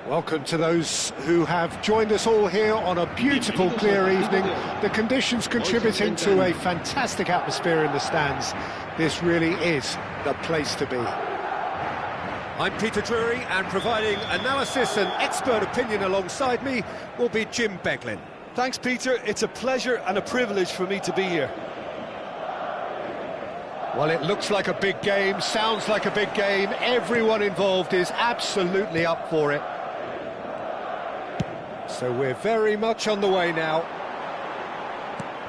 Welcome to those who have joined us all here on a beautiful, clear evening. The conditions contributing to a fantastic atmosphere in the stands. This really is the place to be. I'm Peter Drury, and providing analysis and expert opinion alongside me will be Jim Beglin. Thanks, Peter. It's a pleasure and a privilege for me to be here. Well, it looks like a big game, sounds like a big game. Everyone involved is absolutely up for it. So we're very much on the way now.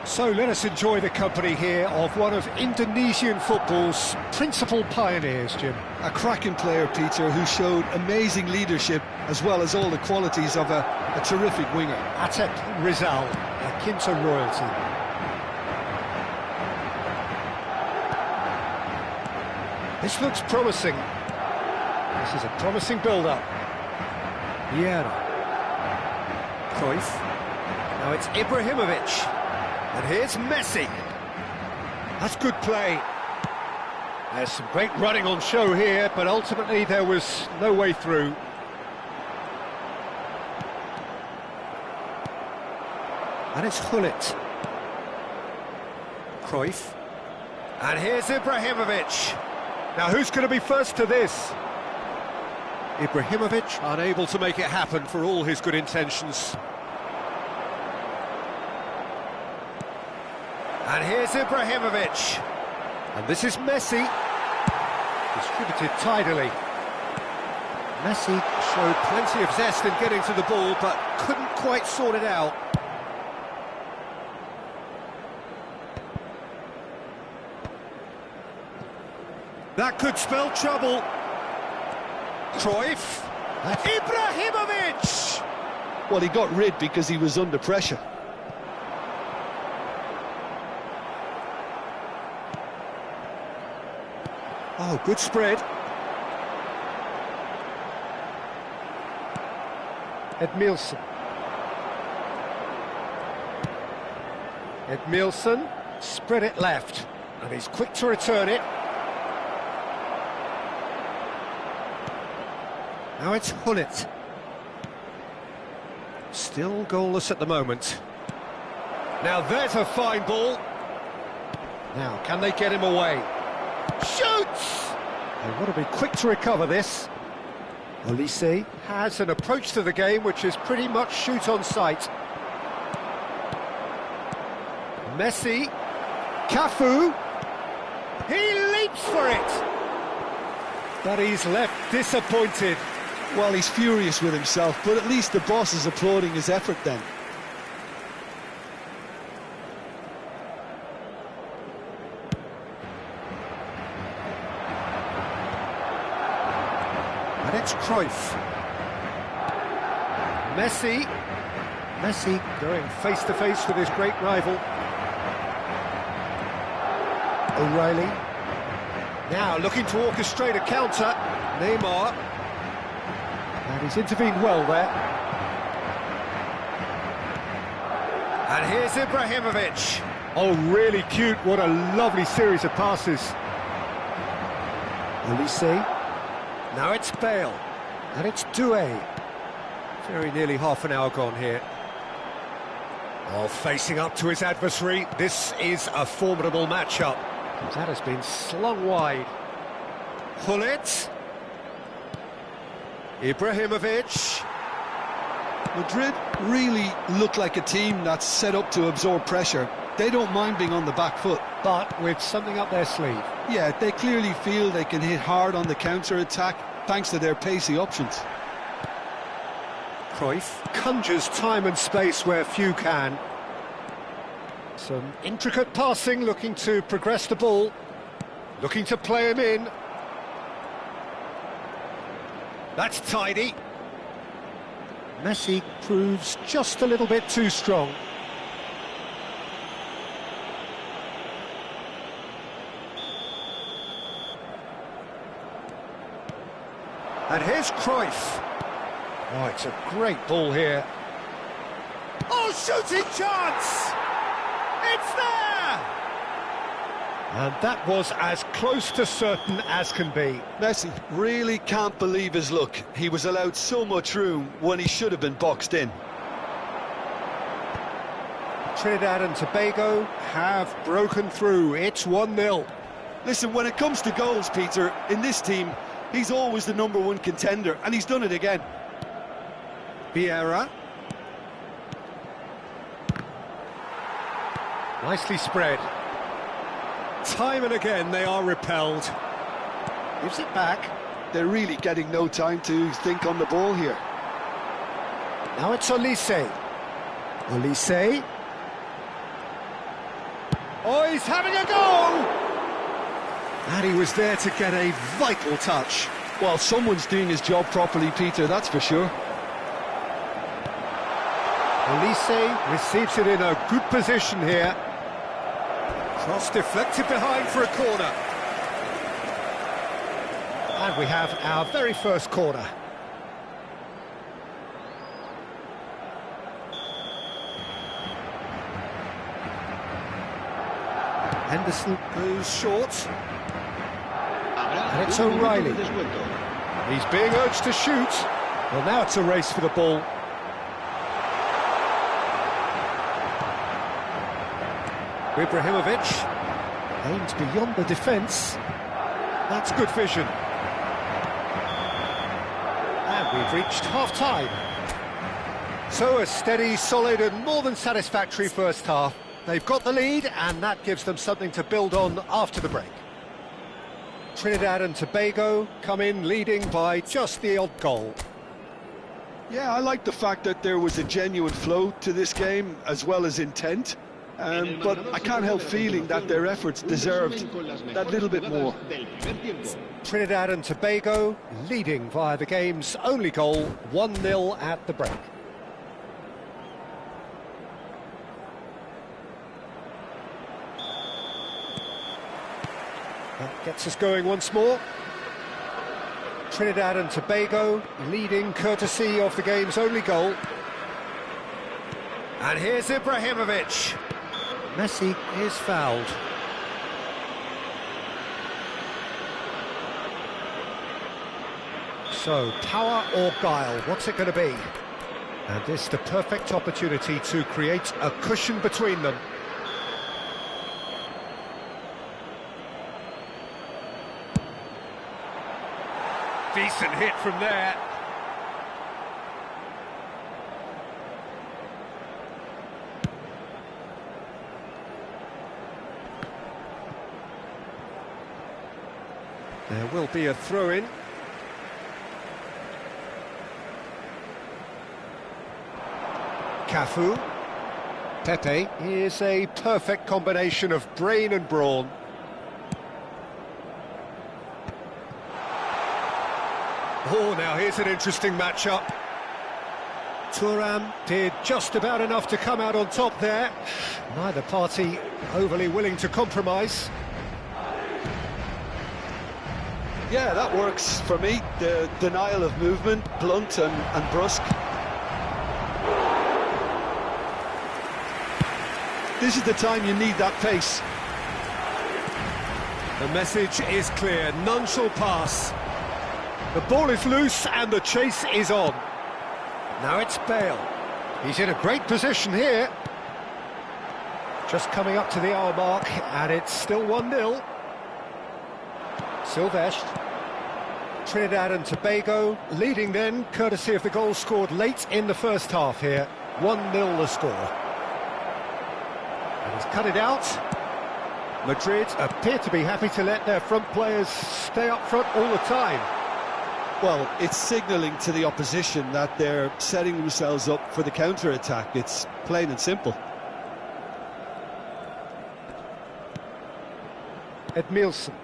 So let us enjoy the company here of one of Indonesian football's principal pioneers, Jim. A cracking player, Peter, who showed amazing leadership as well as all the qualities of a terrific winger. Atep Rizal, akin to royalty. This looks promising. This is a promising build-up. Vieira. Cruyff. Now it's Ibrahimovic. And here's Messi. That's good play. There's some great running on show here, but ultimately there was no way through. And it's Gullit. Cruyff. And here's Ibrahimovic. Now who's going to be first to this? Ibrahimovic unable to make it happen for all his good intentions. And here's Ibrahimovic. And this is Messi. Distributed tidily. Messi showed plenty of zest in getting to the ball, but couldn't quite sort it out. That could spell trouble. Cruyff. Ibrahimovic! Well, he got rid because he was under pressure. Oh, good spread. Edmilson. Edmilson spread it left, and he's quick to return it. Now it's Gullit. Still goalless at the moment. Now there's a fine ball. Now, can they get him away? Shoots! They want to be quick to recover this. Olise has an approach to the game which is pretty much shoot on sight. Messi. Cafu. He leaps for it! But he's left disappointed. Well, he's furious with himself, but at least the boss is applauding his effort then. And it's Cruyff. Messi. Messi going face-to-face with his great rival. O'Reilly. Now looking to orchestrate a counter. Neymar. And he's intervened well there. And here's Ibrahimovic. Oh, really cute. What a lovely series of passes. Olise. Now it's Bale. And it's Doué. Very nearly half an hour gone here. Oh, facing up to his adversary. This is a formidable matchup. That has been slung wide. Gullit. Ibrahimovic. Madrid really look like a team that's set up to absorb pressure. They don't mind being on the back foot. But with something up their sleeve. Yeah, they clearly feel they can hit hard on the counter-attack thanks to their pacey options. Cruyff conjures time and space where few can. Some intricate passing, looking to progress the ball. Looking to play him in. That's tidy. Messi proves just a little bit too strong. And here's Cruyff. Oh, it's a great ball here. Oh, shooting chance! It's there! And that was as close to certain as can be. Messi really can't believe his luck. He was allowed so much room when he should have been boxed in. Trinidad and Tobago have broken through. It's 1-0. Listen, when it comes to goals, Peter, in this team, he's always the #1 contender, and he's done it again. Vieira. Nicely spread. Time and again they are repelled. Gives it back. They're really getting no time to think on the ball here. Now it's Olise. Olise. Oh, he's having a go! And he was there to get a vital touch. Well, someone's doing his job properly, Peter, that's for sure. Olise receives it in a good position here. Cross deflected behind for a corner. And we have our very first corner. Henderson goes short. And it's O'Reilly. He's being urged to shoot. Well, now it's a race for the ball. Ibrahimovic aims beyond the defence. That's good vision. And we've reached half-time. So a steady, solid and more than satisfactory first half. They've got the lead and that gives them something to build on after the break. Trinidad and Tobago come in leading by just the odd goal. Yeah, I like the fact that there was a genuine flow to this game as well as intent. But I can't help feeling that their efforts deserved that little bit more. Trinidad and Tobago leading via the game's only goal, 1-0 at the break. That gets us going once more. Trinidad and Tobago leading courtesy of the game's only goal. And here's Ibrahimovic. Messi is fouled. So, power or guile, what's it going to be? And this the perfect opportunity to create a cushion between them. Decent hit from there. There will be a throw-in. Cafu. Pepe is a perfect combination of brain and brawn. Oh, now here's an interesting matchup. Thuram did just about enough to come out on top there. Neither party overly willing to compromise. Yeah, that works for me. The denial of movement, blunt and brusque. This is the time you need that pace. The message is clear, none shall pass. The ball is loose and the chase is on. Now it's Bale. He's in a great position here. Just coming up to the hour mark and it's still 1-0. Silvestre. Trinidad and Tobago leading then, courtesy of the goal scored late in the first half here. 1-0 the score. And he's cut it out. Madrid appear to be happy to let their front players stay up front all the time. Well, it's signalling to the opposition that they're setting themselves up for the counter-attack. It's plain and simple. Edmilson.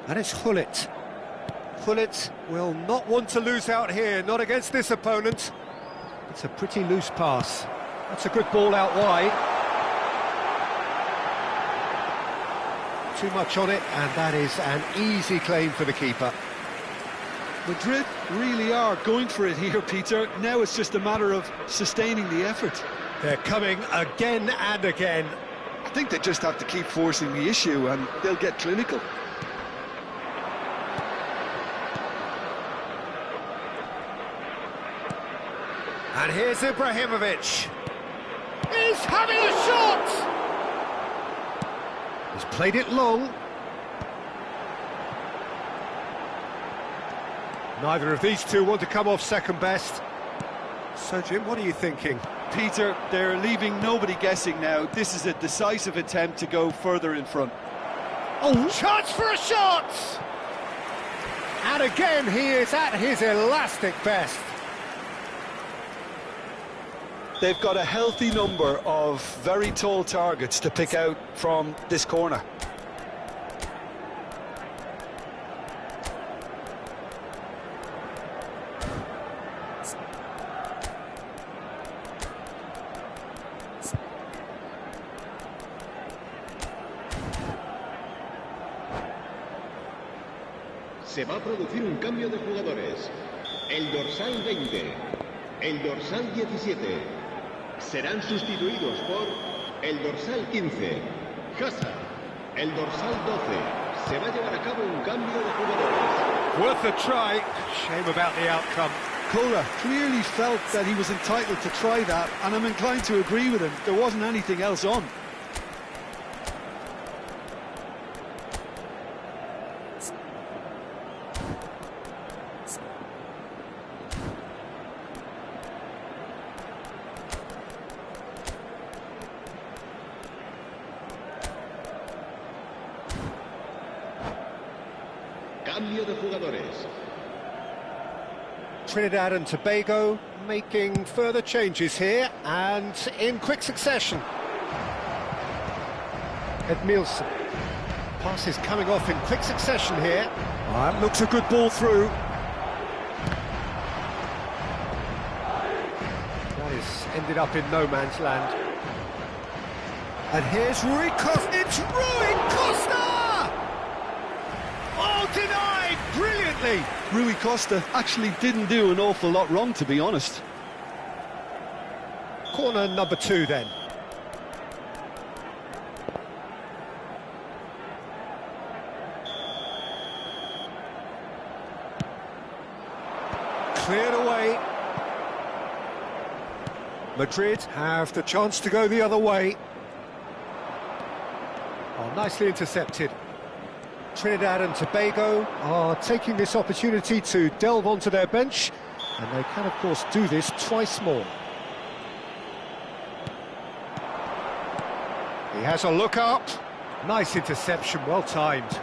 And it's Gullit. Gullit will not want to lose out here, not against this opponent. It's a pretty loose pass. That's a good ball out wide. Too much on it, and that is an easy claim for the keeper. Madrid really are going for it here, Peter. Now it's just a matter of sustaining the effort. They're coming again and again. I think they just have to keep forcing the issue and they'll get clinical. And here's Ibrahimovic. He's having a shot! He's played it long. Neither of these two want to come off second best. So, Jim, what are you thinking? Peter, they're leaving nobody guessing now. This is a decisive attempt to go further in front. Oh, chance for a shot! And again, he is at his elastic best. They've got a healthy number of very tall targets to pick out from this corner. Se va a producir un cambio de jugadores. El dorsal 20, el dorsal 17 serán sustituidos por el dorsal 15, Hazard. El dorsal 12. Se va a llevar a cabo un cambio de jugadores. Worth a try. Shame about the outcome. Kohler clearly felt that he was entitled to try that, and I'm inclined to agree with him. There wasn't anything else on. Cambio de jugadores. Trinidad and Tobago making further changes here and in quick succession. Edmilson. Pass is coming off in quick succession here. That looks a good ball through. That is ended up in no man's land. And here's Rui Costa. It's Rui Costa! Oh, denied brilliantly. Rui Costa actually didn't do an awful lot wrong, to be honest. Corner number 2 then. Cleared away. Madrid have the chance to go the other way. Oh, nicely intercepted. Trinidad and Tobago are taking this opportunity to delve onto their bench, and they can, of course, do this twice more. He has a look up. Nice interception, well timed.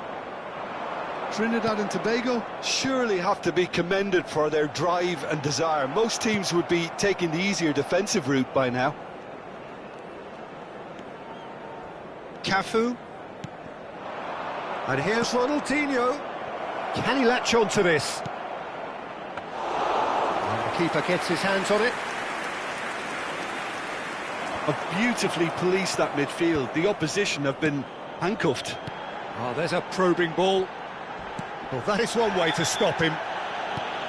Trinidad and Tobago surely have to be commended for their drive and desire. Most teams would be taking the easier defensive route by now. Cafu. And here's Ronaldinho. Can he latch on to this? And the keeper gets his hands on it. Have beautifully policed that midfield. The opposition have been handcuffed. Oh, there's a probing ball. Well, that is one way to stop him.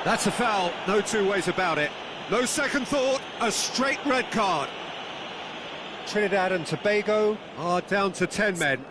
That's a foul, no two ways about it. No second thought, a straight red card. Trinidad and Tobago are down to 10 men.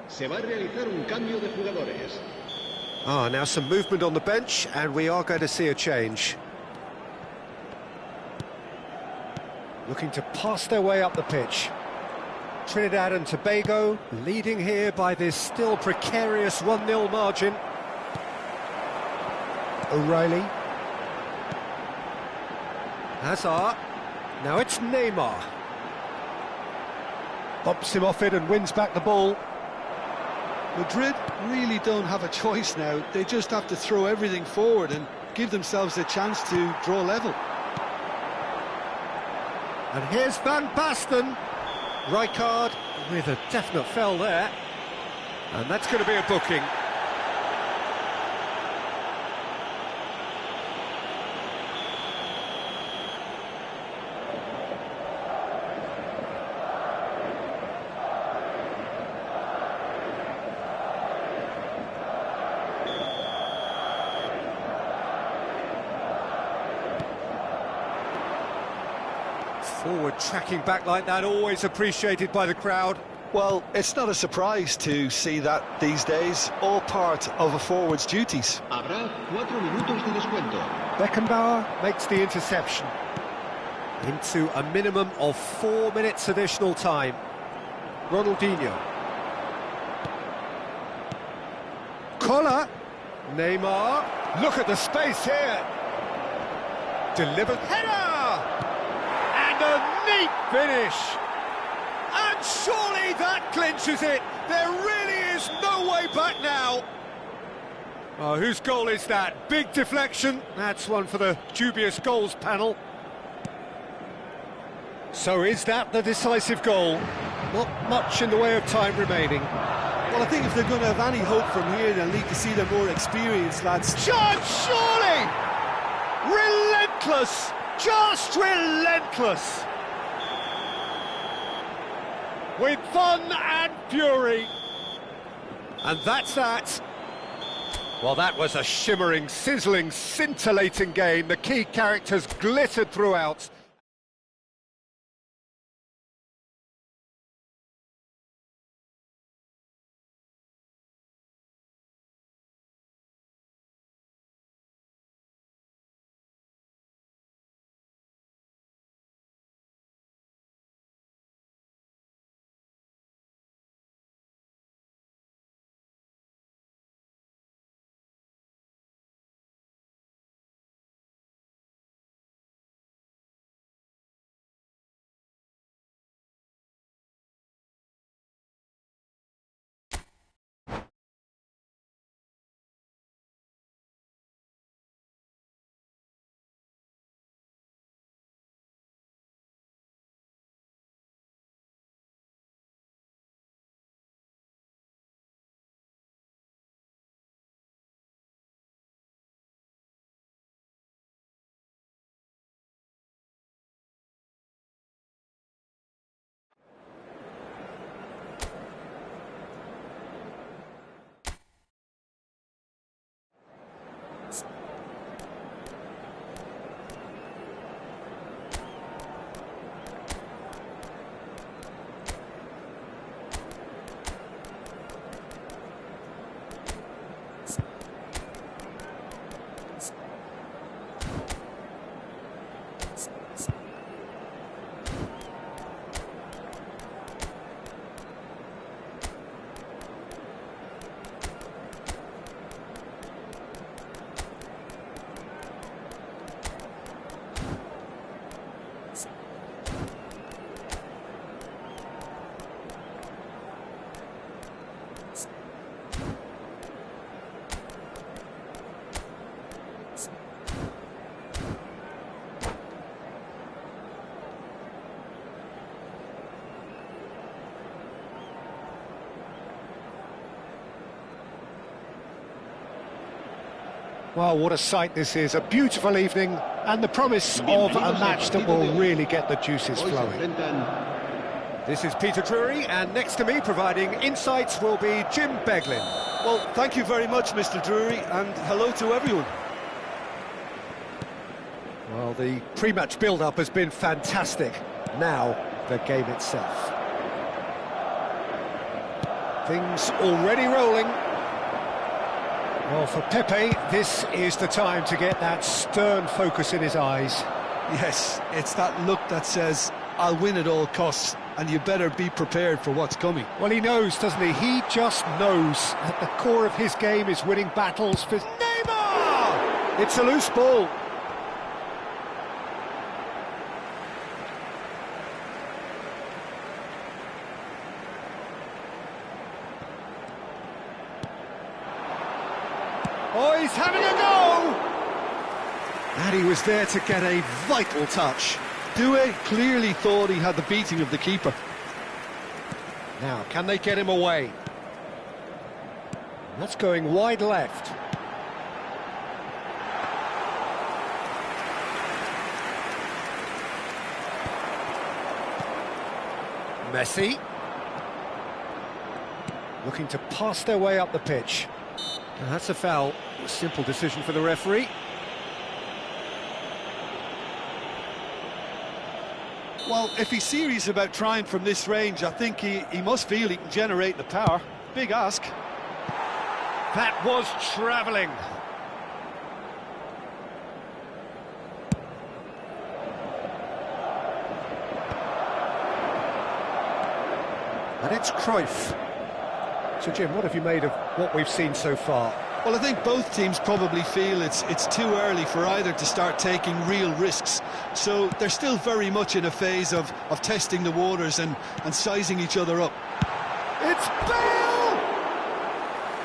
Se va a realizar un cambio de jugadores. Ah, now some movement on the bench, and we are going to see a change. looking to pass their way up the pitch. Trinidad and Tobago leading here by this still precarious 1-0 margin. O'Reilly. Hazard. Now it's Neymar. Bumps him off it and wins back the ball. Madrid really don't have a choice now. They just have to throw everything forward and give themselves a chance to draw level. And here's Van Basten. Rijkaard with a definite foul there. And that's going to be a booking. Forward tracking back like that, always appreciated by the crowd. Well, it's not a surprise to see that these days, all part of a forward's duties. Habrá 4 minutos de descuento. Beckenbauer makes the interception. Into a minimum of 4 minutes additional time. Ronaldinho. Collar. Neymar. Look at the space here. Delivered header! And a neat finish! And surely that clinches it! There really is no way back now! Oh, whose goal is that? Big deflection. That's one for the dubious goals panel. So is that the decisive goal? Not much in the way of time remaining. Well, I think if they're going to have any hope from here, they'll need to see their more experienced lads. John, surely! Relentless! Just relentless! With fun and fury. And that's that. Well, that was a shimmering, sizzling, scintillating game. The key characters glittered throughout. Well, what a sight this is. A beautiful evening and the promise of a match that will really get the juices flowing. This is Peter Drury, and next to me providing insights will be Jim Beglin. Well, thank you very much, Mr. Drury, and hello to everyone. Well, the pre-match build-up has been fantastic. Now, the game itself. Things already rolling. Well, for Pepe, this is the time to get that stern focus in his eyes. Yes, it's that look that says, I'll win at all costs, and you better be prepared for what's coming. Well, he knows, doesn't he? He just knows. At the core of his game is winning battles for Neymar! It's a loose ball. Oh, he's having a go! And he was there to get a vital touch. Doué clearly thought he had the beating of the keeper. Now, can they get him away? That's going wide left. Messi. Looking to pass their way up the pitch. And that's a foul. A simple decision for the referee. Well, if he's serious about trying from this range, I think he must feel he can generate the power. Big ask. That was travelling. And it's Cruyff. So, Jim, what have you made of what we've seen so far? Well, I think both teams probably feel it's too early for either to start taking real risks. So they're still very much in a phase of testing the waters and sizing each other up. It's Bale!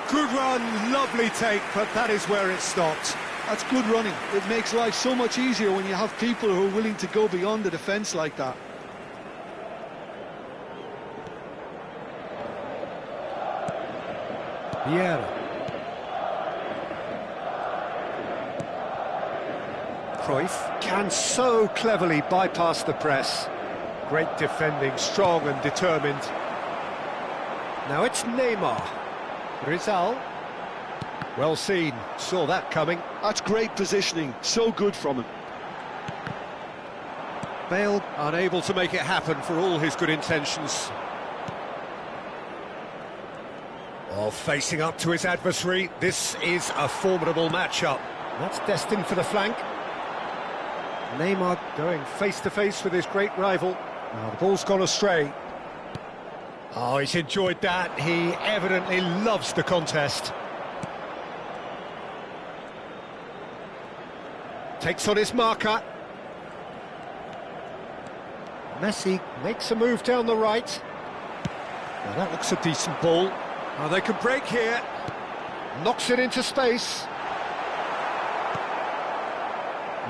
Good run, lovely take, but that is where it stopped. That's good running. It makes life so much easier when you have people who are willing to go beyond the defence like that. Vieira. Cruyff can so cleverly bypass the press. Great defending, strong and determined. Now it's Neymar. Rizal. Well seen, saw that coming. That's great positioning, so good from him. Bale unable to make it happen for all his good intentions. Well, facing up to his adversary, this is a formidable matchup. That's destined for the flank. Neymar going face-to-face with his great rival. Now the ball's gone astray. Oh, he's enjoyed that. He evidently loves the contest. Takes on his marker. Messi makes a move down the right. Now that looks a decent ball. Oh, they can break here. Knocks it into space.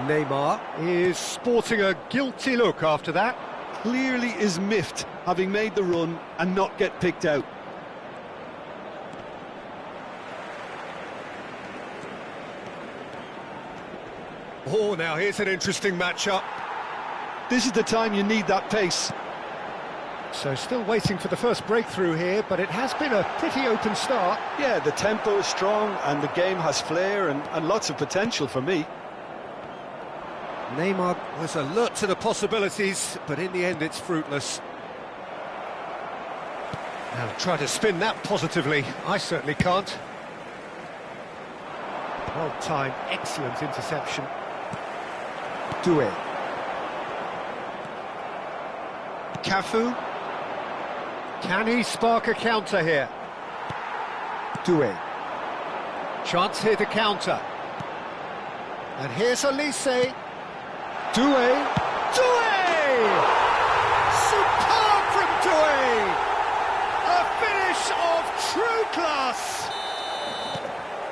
Neymar is sporting a guilty look after that. Clearly is miffed, having made the run and not get picked out. Oh, now here's an interesting matchup. This is the time you need that pace. So still waiting for the first breakthrough here, but it has been a pretty open start. Yeah, the tempo is strong and the game has flair and lots of potential for me. Neymar was alert to the possibilities, but in the end it's fruitless. Now try to spin that positively. I certainly can't. Well timed, excellent interception. Doué. Cafu. Can he spark a counter here? Doué. Chance here to counter. And here's Elise. Doué. Doué! Superb from Doué! A finish of true class!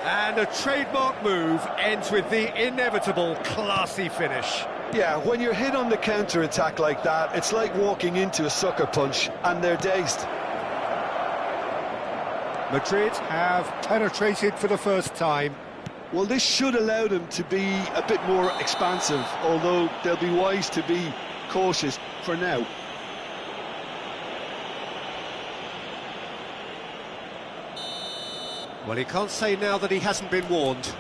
And a trademark move ends with the inevitable classy finish. Yeah, when you're hit on the counter-attack like that, it's like walking into a sucker punch, and they're dazed. Madrid have penetrated for the first time. Well, this should allow them to be a bit more expansive, although they'll be wise to be cautious for now. Well, he can't say now that he hasn't been warned.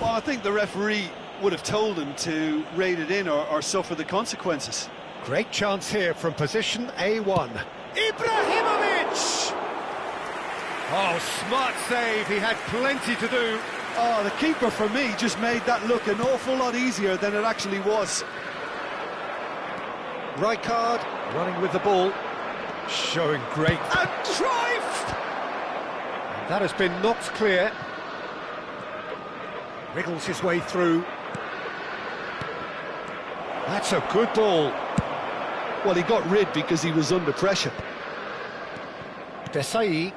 Well, I think the referee would have told him to rate it in or suffer the consequences. Great chance here from position A1. Ibrahimovic! Oh, smart save. He had plenty to do. Oh, the keeper, for me, just made that look an awful lot easier than it actually was. Rijkaard running with the ball, showing great... And Cruyff! And that has been knocked clear. Wriggles his way through. That's a good ball. Well, he got rid because he was under pressure. Desai.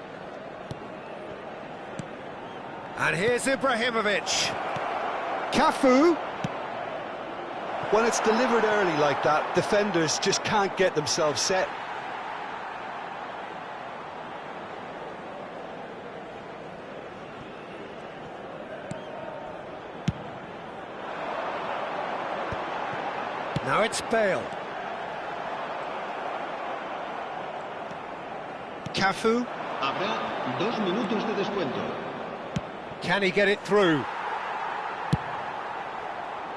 And here's Ibrahimovic. Cafu. When it's delivered early like that, defenders just can't get themselves set. Now it's Bale. Cafu. Habrá 2 minutos de descuento. Can he get it through?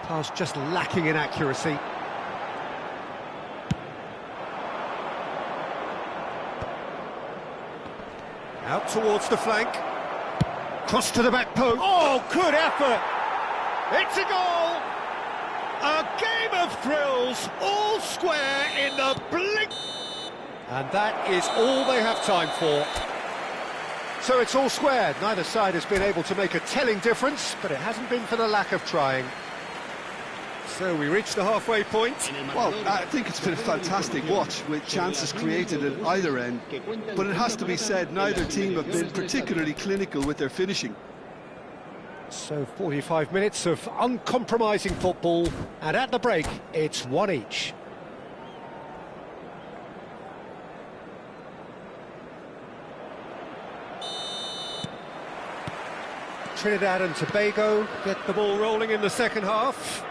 Pass just lacking in accuracy. Out towards the flank. Cross to the back post. Oh, good effort! It's a goal! A game of thrills, all square in the blink. And that is all they have time for. So it's all square. Neither side has been able to make a telling difference, but it hasn't been for the lack of trying. So we reach the halfway point. Well, I think it's been a fantastic watch with chances created at either end, but it has to be said neither team have been particularly clinical with their finishing. So 45 minutes of uncompromising football, and at the break it's 1 each. Trinidad and Tobago get the ball rolling in the second half.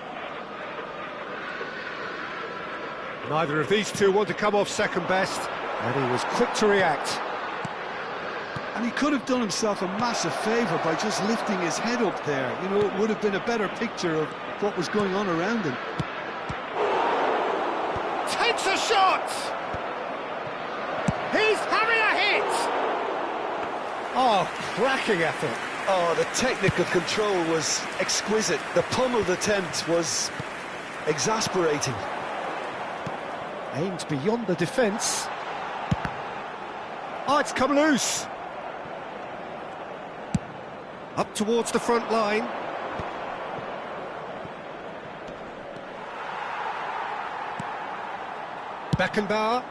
Neither of these two want to come off second best, and he was quick to react. And he could have done himself a massive favour by just lifting his head up there. You know, it would have been a better picture of what was going on around him. Takes a shot! He's having a hit! Oh, cracking effort. Oh, the technical control was exquisite. The pummeled attempt was exasperating. Aimed beyond the defence. Oh, it's come loose. Up towards the front line. Beckenbauer.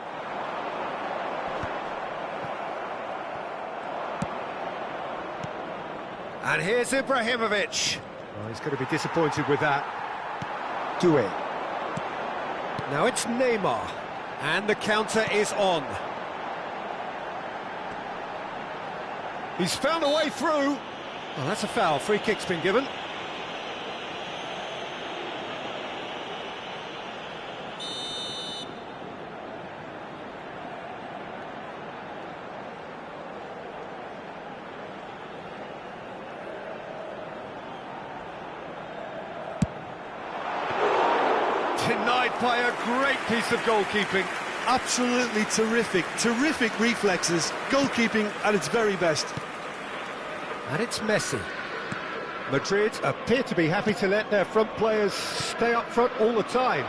And here's Ibrahimovic. Oh, he's going to be disappointed with that. Doué. Now it's Neymar. And the counter is on. He's found a way through. Oh, that's a foul. Free kick's been given. Denied by a great piece of goalkeeping. Absolutely terrific, terrific reflexes. Goalkeeping at its very best. And it's Messi. Madrid appear to be happy to let their front players stay up front all the time.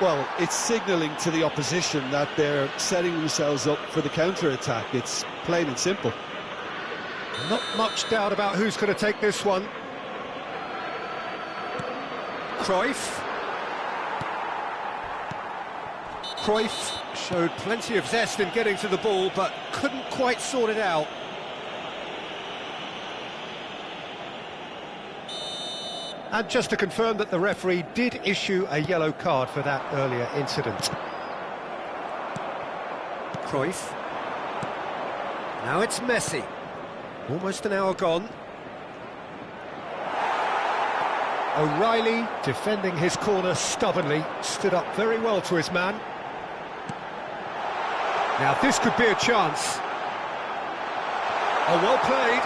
Well, it's signalling to the opposition that they're setting themselves up for the counter-attack. It's plain and simple. Not much doubt about who's going to take this one. Cruyff. Cruyff showed plenty of zest in getting to the ball, but couldn't quite sort it out. And just to confirm that the referee did issue a yellow card for that earlier incident. Cruyff. Now it's Messi. Almost an hour gone. O'Reilly, defending his corner stubbornly, stood up very well to his man. Now this could be a chance. Oh, well played.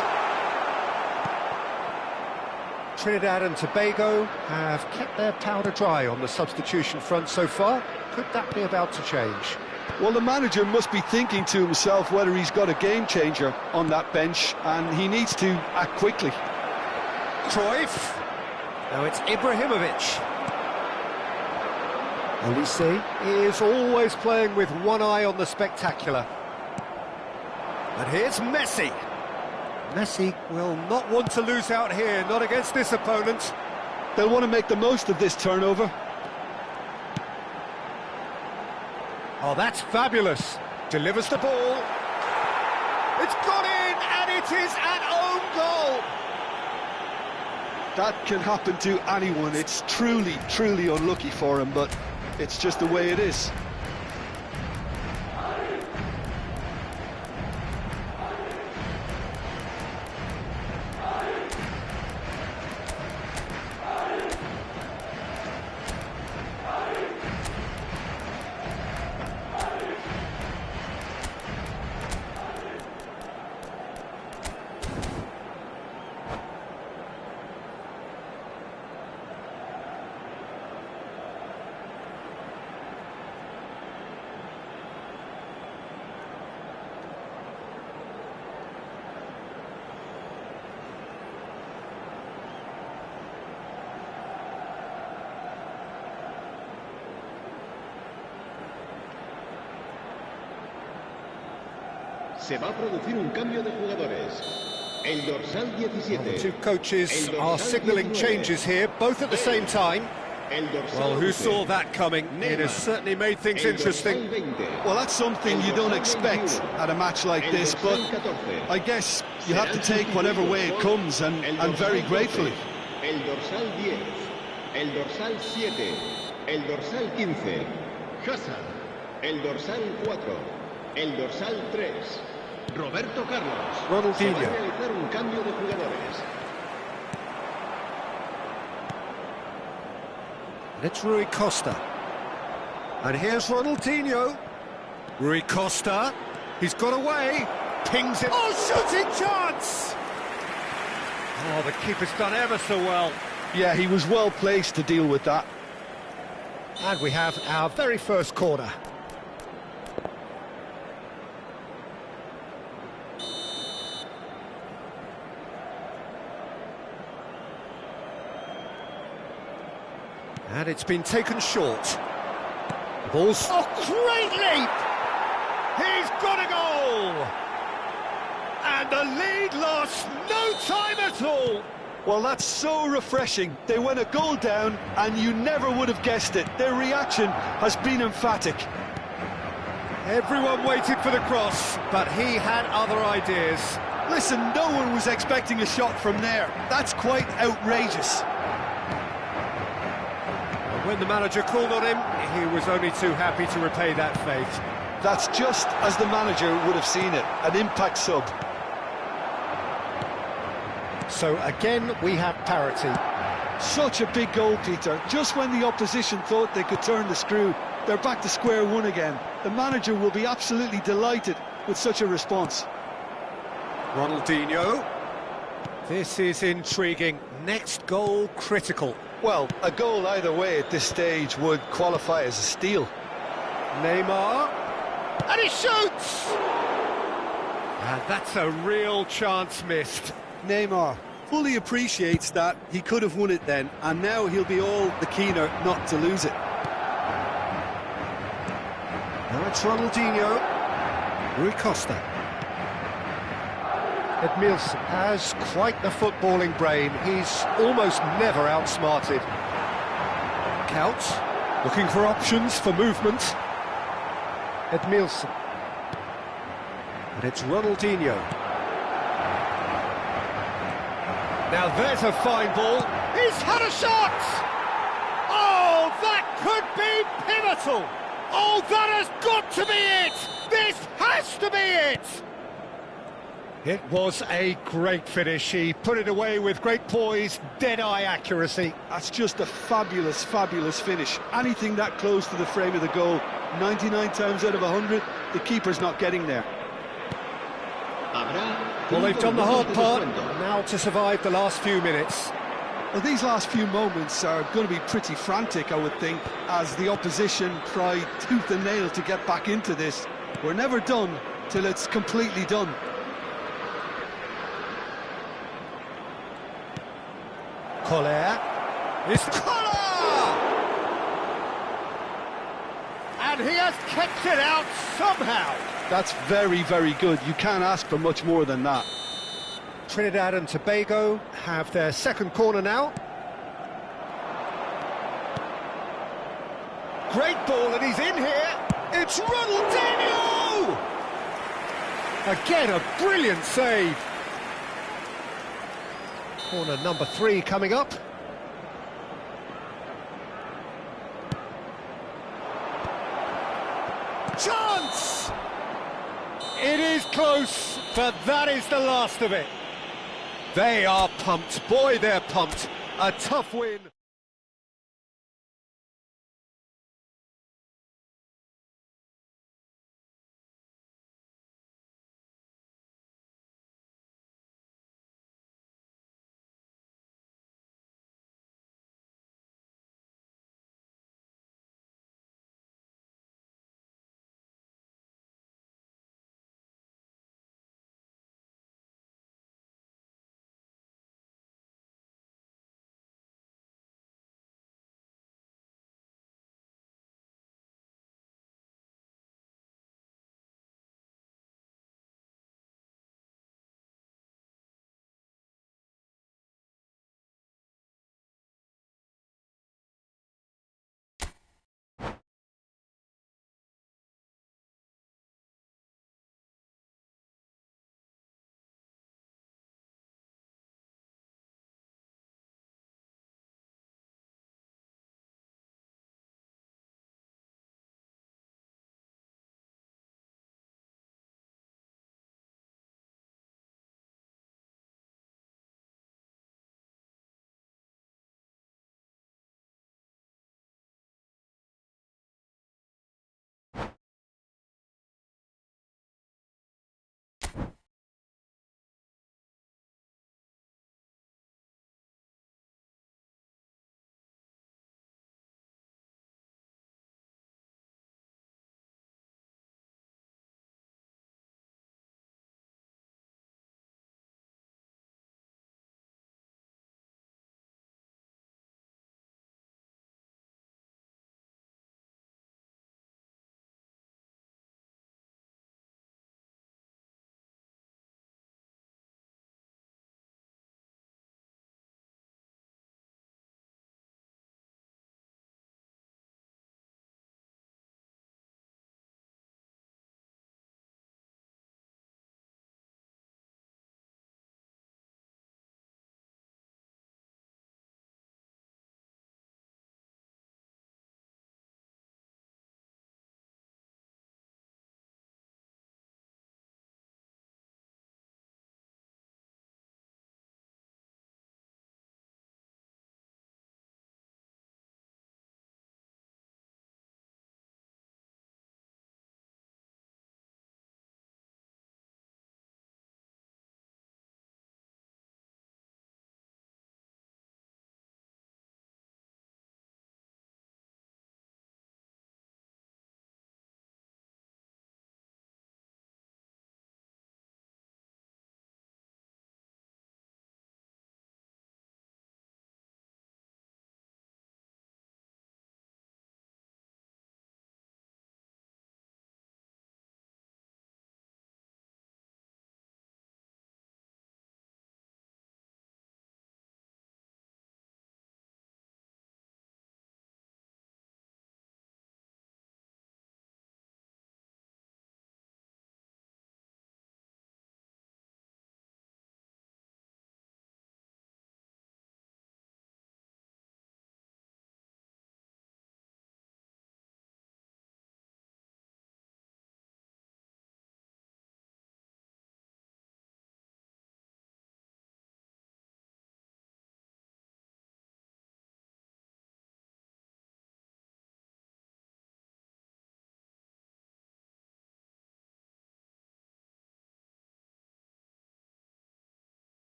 Trinidad and Tobago have kept their powder dry on the substitution front so far. Could that be about to change? Well, the manager must be thinking to himself whether he's got a game changer on that bench, and he needs to act quickly. Cruyff. Now it's Ibrahimovic. Olise is always playing with one eye on the spectacular. And here's Messi. Messi will not want to lose out here, not against this opponent. They'll want to make the most of this turnover. Oh, that's fabulous. Delivers the ball. It's gone in, and it is an own goal. That can happen to anyone. It's truly, truly unlucky for him, but it's just the way it is. Se va a producir un cambio de jugadores. El dorsal 17. The two coaches are signalling changes here, both at the same time. Well, who saw that coming? It has certainly made things interesting. Well, that's something you don't expect at a match like this, but I guess you have to take whatever way it comes, and very gratefully. El dorsal 10. El dorsal 7. El dorsal 15. Hazard. El dorsal 4. El dorsal 3. Roberto Carlos. Ronaldinho. Se va a realizar un cambio de jugadores. It's Rui Costa. And here's Ronaldinho. Rui Costa. He's got away. Pings it. Oh, shooting chance! Oh, the keeper's done ever so well. Yeah, he was well placed to deal with that. And we have our very first corner. And it's been taken short. The ball's... Oh, great leap! He's got a goal! And the lead lost no time at all! Well, that's so refreshing. They went a goal down, and you never would have guessed it. Their reaction has been emphatic. Everyone waited for the cross, but he had other ideas. Listen, no one was expecting a shot from there. That's quite outrageous. When the manager called on him, he was only too happy to repay that faith. That's just as the manager would have seen it, an impact sub. So again, we have parity. Such a big goal, Peter. Just when the opposition thought they could turn the screw, they're back to square one again. The manager will be absolutely delighted with such a response. Ronaldinho. This is intriguing. Next goal critical. Well, a goal either way at this stage would qualify as a steal. Neymar. And he shoots! And that's a real chance missed. Neymar fully appreciates that he could have won it then, and now he'll be all the keener not to lose it. Now it's Ronaldinho. Rui Costa. Edmilson has quite the footballing brain. He's almost never outsmarted. Couch, looking for options for movement. Edmilson. And it's Ronaldinho. Now there's a fine ball. He's had a shot! Oh, that could be pivotal! Oh, that has got to be it! This has to be it! It was a great finish. He put it away with great poise, dead-eye accuracy. That's just a fabulous, fabulous finish. Anything that close to the frame of the goal, 99 times out of 100, the keeper's not getting there. Well, they've done the hard part, now to survive the last few minutes. Well, these last few moments are going to be pretty frantic, I would think, as the opposition try tooth and nail to get back into this. We're never done till it's completely done. Collier. It's Collier! And he has kept it out somehow. That's very, very good. You can't ask for much more than that. Trinidad and Tobago have their second corner now. Great ball, and he's in here. It's Ronaldinho! Again, a brilliant save. Corner number 3 coming up. Chance! It is close, but that is the last of it. They are pumped. Boy, they're pumped. A tough win.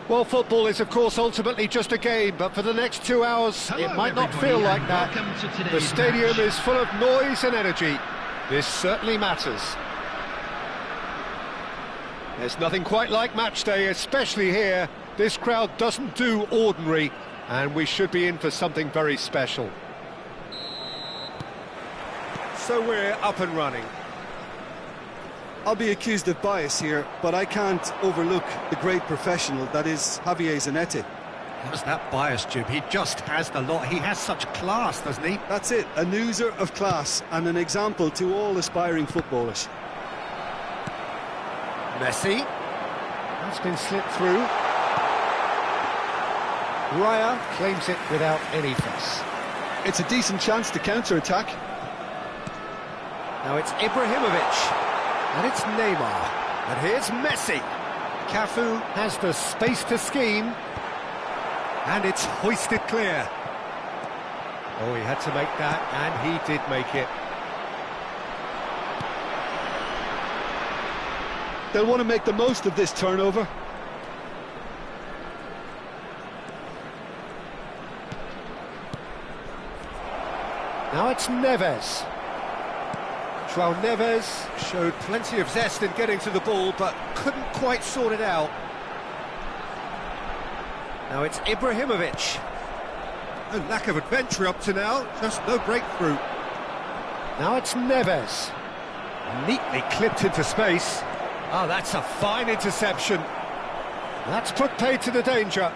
Well, football is, of course, ultimately just a game, but for the next 2 hours, it might not feel like that. The stadium is full of noise and energy. This certainly matters. There's nothing quite like match day, especially here. This crowd doesn't do ordinary, and we should be in for something very special. So we're up and running. I'll be accused of bias here, but I can't overlook the great professional that is Javier Zanetti. How's that bias, Jim? He just has the lot. He has such class, doesn't he? That's it, an oozer of class and an example to all aspiring footballers. Messi. That's been slipped through. Raya claims it without any fuss. It's a decent chance to counter-attack. Now it's Ibrahimovic. And it's Neymar. And here's Messi. Cafu has the space to scheme. And it's hoisted clear. Oh, he had to make that, and he did make it. They'll want to make the most of this turnover. Now it's Neves. João Neves showed plenty of zest in getting to the ball, but couldn't quite sort it out. Now it's Ibrahimovic. No lack of adventure up to now, just no breakthrough. Now it's Neves. Neatly clipped into space. Oh, that's a fine interception. That's put paid to the danger.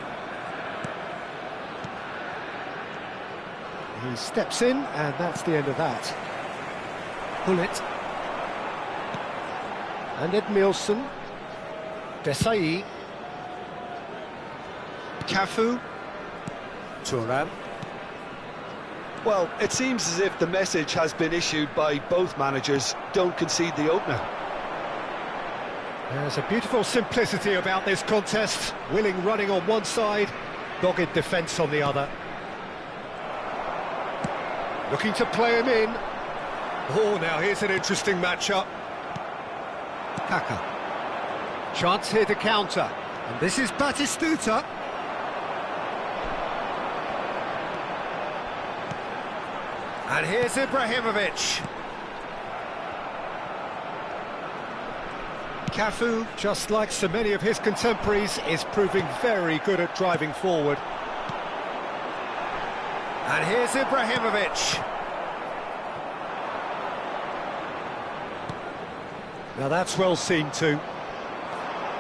He steps in, and that's the end of that. Bullet. And Edmilson. Desai. Cafu. Thuram. Well, it seems as if the message has been issued by both managers: don't concede the opener. There's a beautiful simplicity about this contest. Willing running on one side, dogged defence on the other. Looking to play him in. Oh, now here's an interesting matchup. Kaka. Chance here to counter. And this is Batistuta. And here's Ibrahimovic. Cafu, just like so many of his contemporaries, is proving very good at driving forward. And here's Ibrahimovic. Now that's well seen too.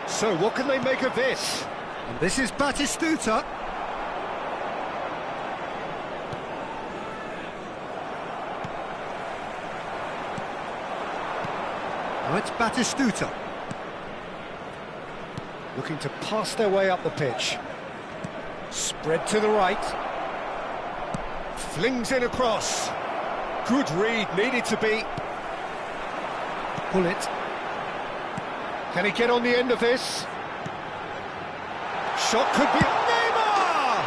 So what can they make of this? And this is Batistuta. Now it's Batistuta. Looking to pass their way up the pitch. Spread to the right. Flings in across. Good read, needed to be. Pull it. Can he get on the end of this? Shot could be... Neymar!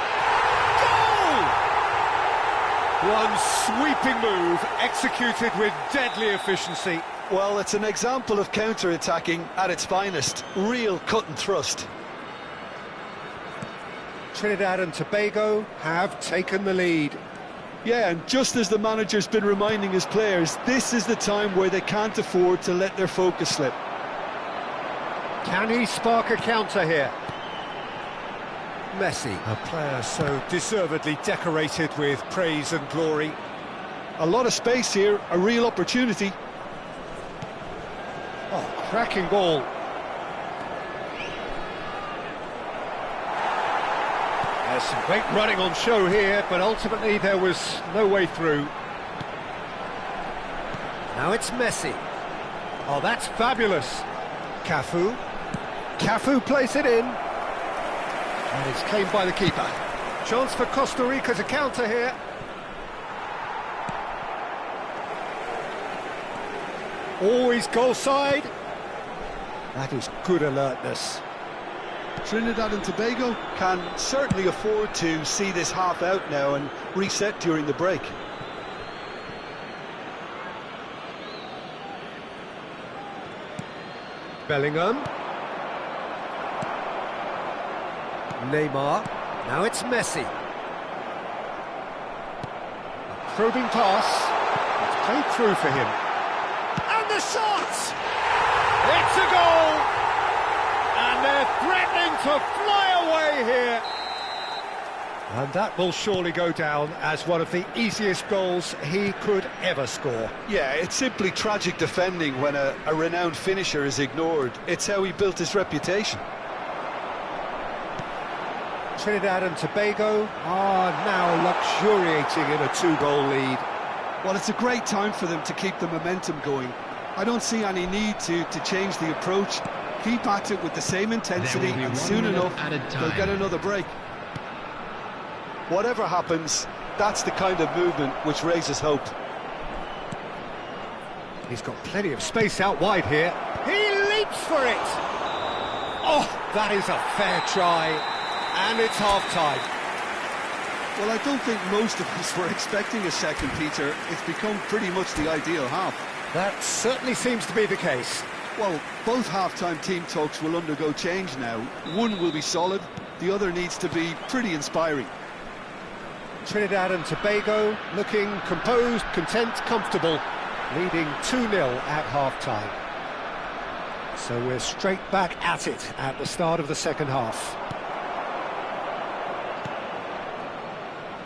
Goal! One sweeping move, executed with deadly efficiency. Well, it's an example of counter-attacking at its finest. Real cut and thrust. Trinidad and Tobago have taken the lead. Yeah, and just as the manager's been reminding his players, this is the time where they can't afford to let their focus slip. Can he spark a counter here? Messi, a player so deservedly decorated with praise and glory. A lot of space here, a real opportunity. Oh, cracking ball. There's some great running on show here, but ultimately there was no way through. Now it's Messi. Oh, that's fabulous. Cafu. Cafu plays it in. And it's claimed by the keeper. Chance for Costa Rica to counter here. Always goal side. That is good alertness. Trinidad and Tobago can certainly afford to see this half out now and reset during the break. Bellingham. Neymar. Now it's Messi. A probing pass. It's played through for him. And the shot! It's a goal! And they're threatening to fly away here. And that will surely go down as one of the easiest goals he could ever score. Yeah, it's simply tragic defending when a renowned finisher is ignored. It's how he built his reputation. Trinidad and Tobago are now luxuriating in a 2-goal lead. Well, it's a great time for them to keep the momentum going. I don't see any need to change the approach. Keep at it with the same intensity, and soon enough, they'll get another break. Whatever happens, that's the kind of movement which raises hope. He's got plenty of space out wide here. He leaps for it! Oh, that is a fair try. And it's half-time. Well, I don't think most of us were expecting a second, Peter. It's become pretty much the ideal half. That certainly seems to be the case. Well, both half-time team talks will undergo change now. One will be solid, the other needs to be pretty inspiring. Trinidad and Tobago looking composed, content, comfortable, leading 2-0 at half-time. So we're straight back at it at the start of the second half.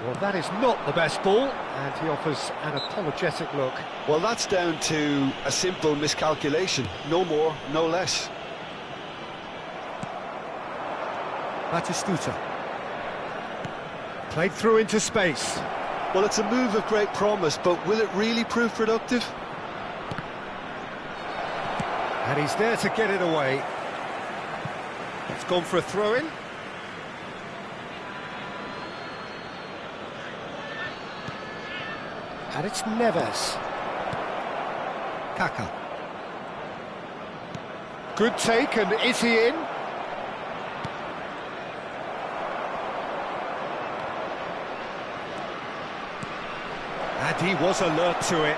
Well, that is not the best ball, and he offers an apologetic look. Well, that's down to a simple miscalculation. No more, no less. Batistuta. Played through into space. Well, it's a move of great promise, but will it really prove productive? And he's there to get it away. It's gone for a throw-in. And it's Neves. Kaka. Good take, and is he in? And he was alert to it.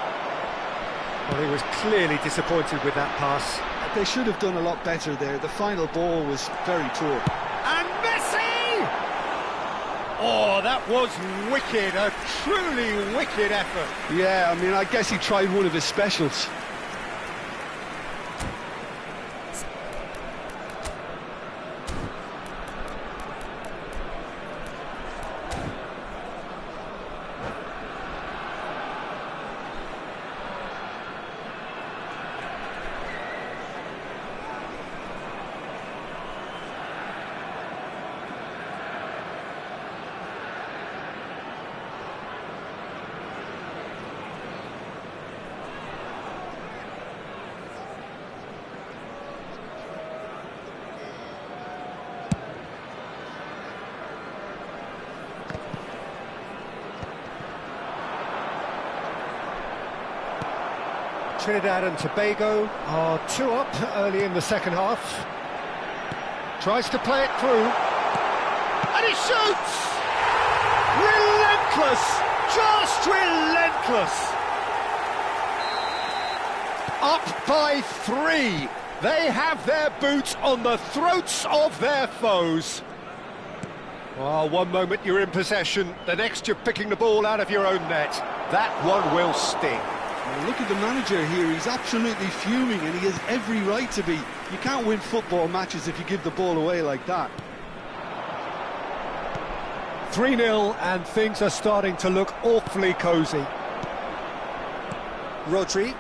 Well, he was clearly disappointed with that pass. They should have done a lot better there. The final ball was very poor. And Messi! Oh, that was wicked, a truly wicked effort. Yeah, I mean, I guess he tried one of his specials. Trinidad and Tobago are 2 up early in the second half. Tries to play it through. And he shoots! Relentless! Just relentless! Up by 3. They have their boots on the throats of their foes. Well, one moment you're in possession, the next you're picking the ball out of your own net. That one will sting. Well, look at the manager here, he's absolutely fuming and he has every right to be. You can't win football matches if you give the ball away like that. 3-0 and things are starting to look awfully cosy. Rodri.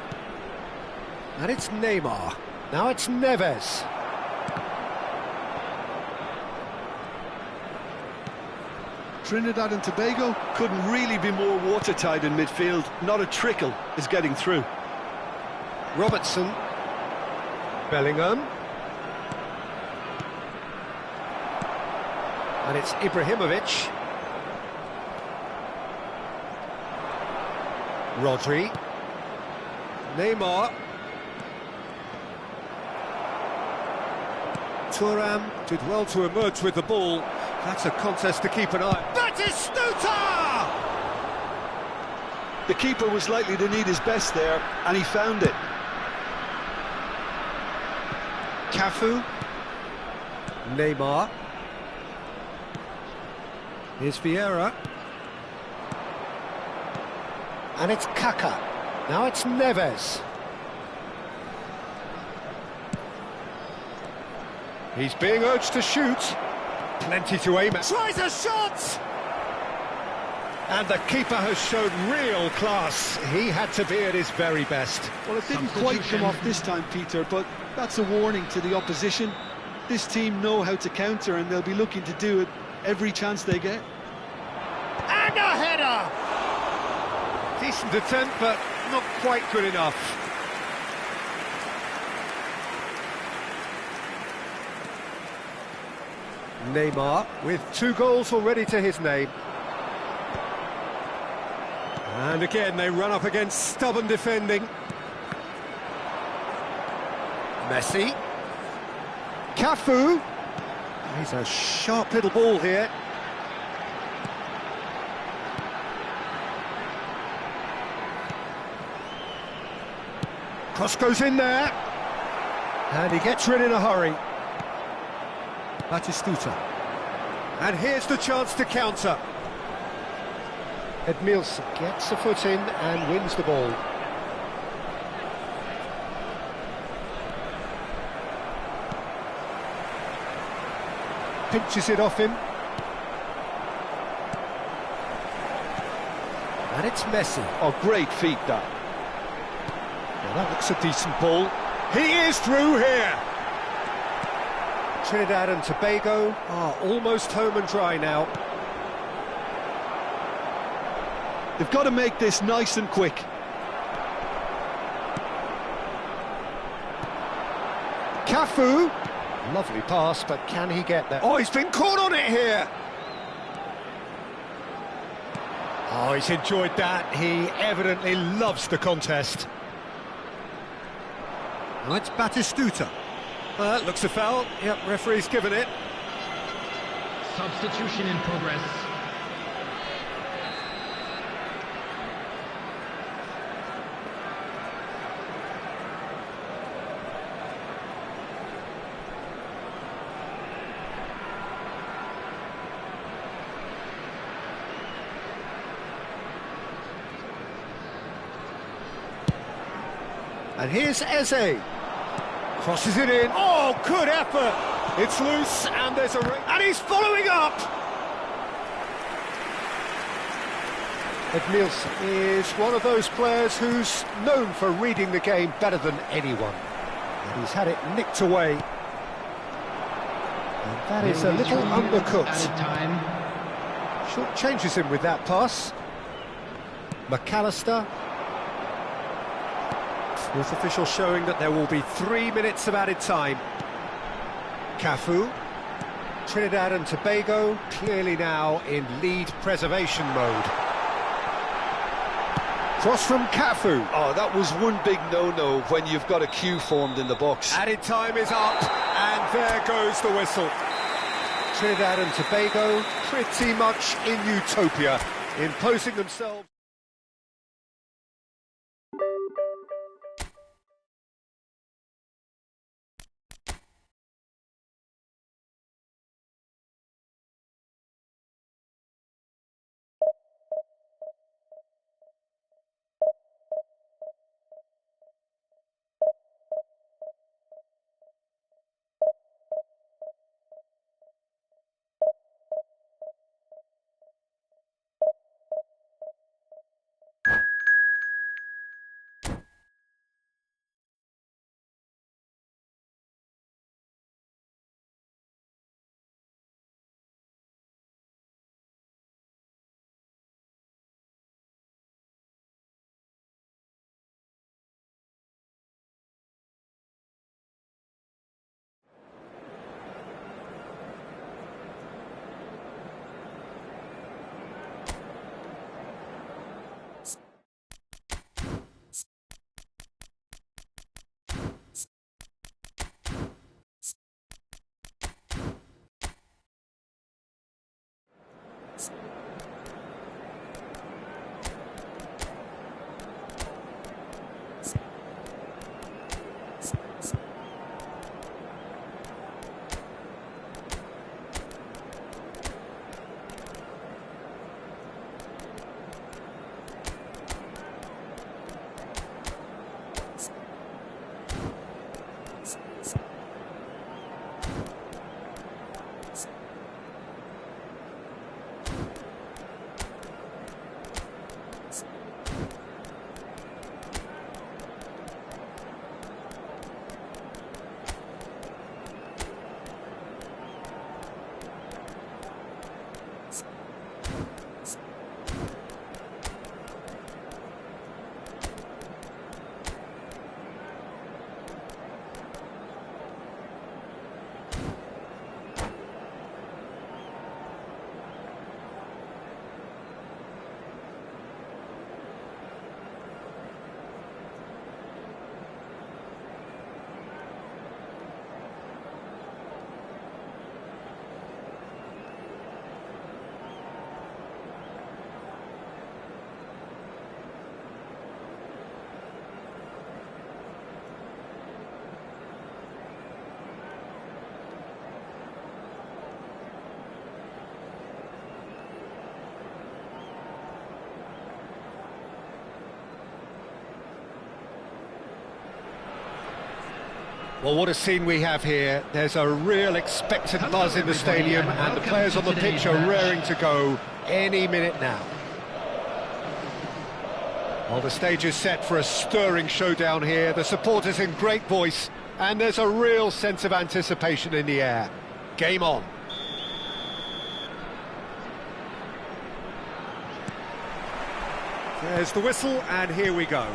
And it's Neymar. Now it's Neves. Trinidad and Tobago couldn't really be more watertight in midfield. Not a trickle is getting through. Robertson. Bellingham. And it's Ibrahimovic. Rodri. Neymar. Thuram did well to emerge with the ball. That's a contest to keep an eye. Batistuta! The keeper was likely to need his best there, and he found it. Cafu. Neymar. Here's Vieira. And it's Kaka. Now it's Neves. He's being urged to shoot. Plenty to aim at. Tries a shot! And the keeper has shown real class. He had to be at his very best. Well, it didn't quite come off this time, Peter, but that's a warning to the opposition. This team know how to counter, and they'll be looking to do it every chance they get. And a header! Decent attempt, but not quite good enough. Neymar with 2 goals already to his name. And again, they run up against stubborn defending. Messi. Cafu. He's a sharp little ball here. Cross goes in there. And he gets rid in a hurry. Batistuta. And here's the chance to counter. Edmilson gets a foot in and wins the ball. Pinches it off him. And it's Messi. Oh, great feat, that. Now that looks a decent ball. He is through here. Trinidad and Tobago are almost home and dry now. They've got to make this nice and quick. Cafu. Lovely pass, but can he get there? Oh, he's been caught on it here. Oh, he's enjoyed that. He evidently loves the contest. Now it's Batistuta. That looks a foul. Yep, referee's given it. Substitution in progress. And here's Eze. Crosses it in. Oh, good effort. It's loose, and there's a ring. And he's following up. Edmilson is one of those players who's known for reading the game better than anyone. And he's had it nicked away. And that is a little undercooked. Short changes him with that pass. McAllister. Fourth official showing that there will be 3 minutes of added time. Cafu. Trinidad and Tobago clearly now in lead preservation mode. Cross from Cafu. Oh, that was one big no-no when you've got a queue formed in the box. Added time is up, and there goes the whistle. Trinidad and Tobago pretty much in utopia, imposing themselves. Well, what a scene we have here. There's a real expectant buzz in the stadium, and the players on the pitch are raring to go any minute now. Well, the stage is set for a stirring showdown here. The supporters in great voice, and there's a real sense of anticipation in the air. Game on. There's the whistle, and here we go.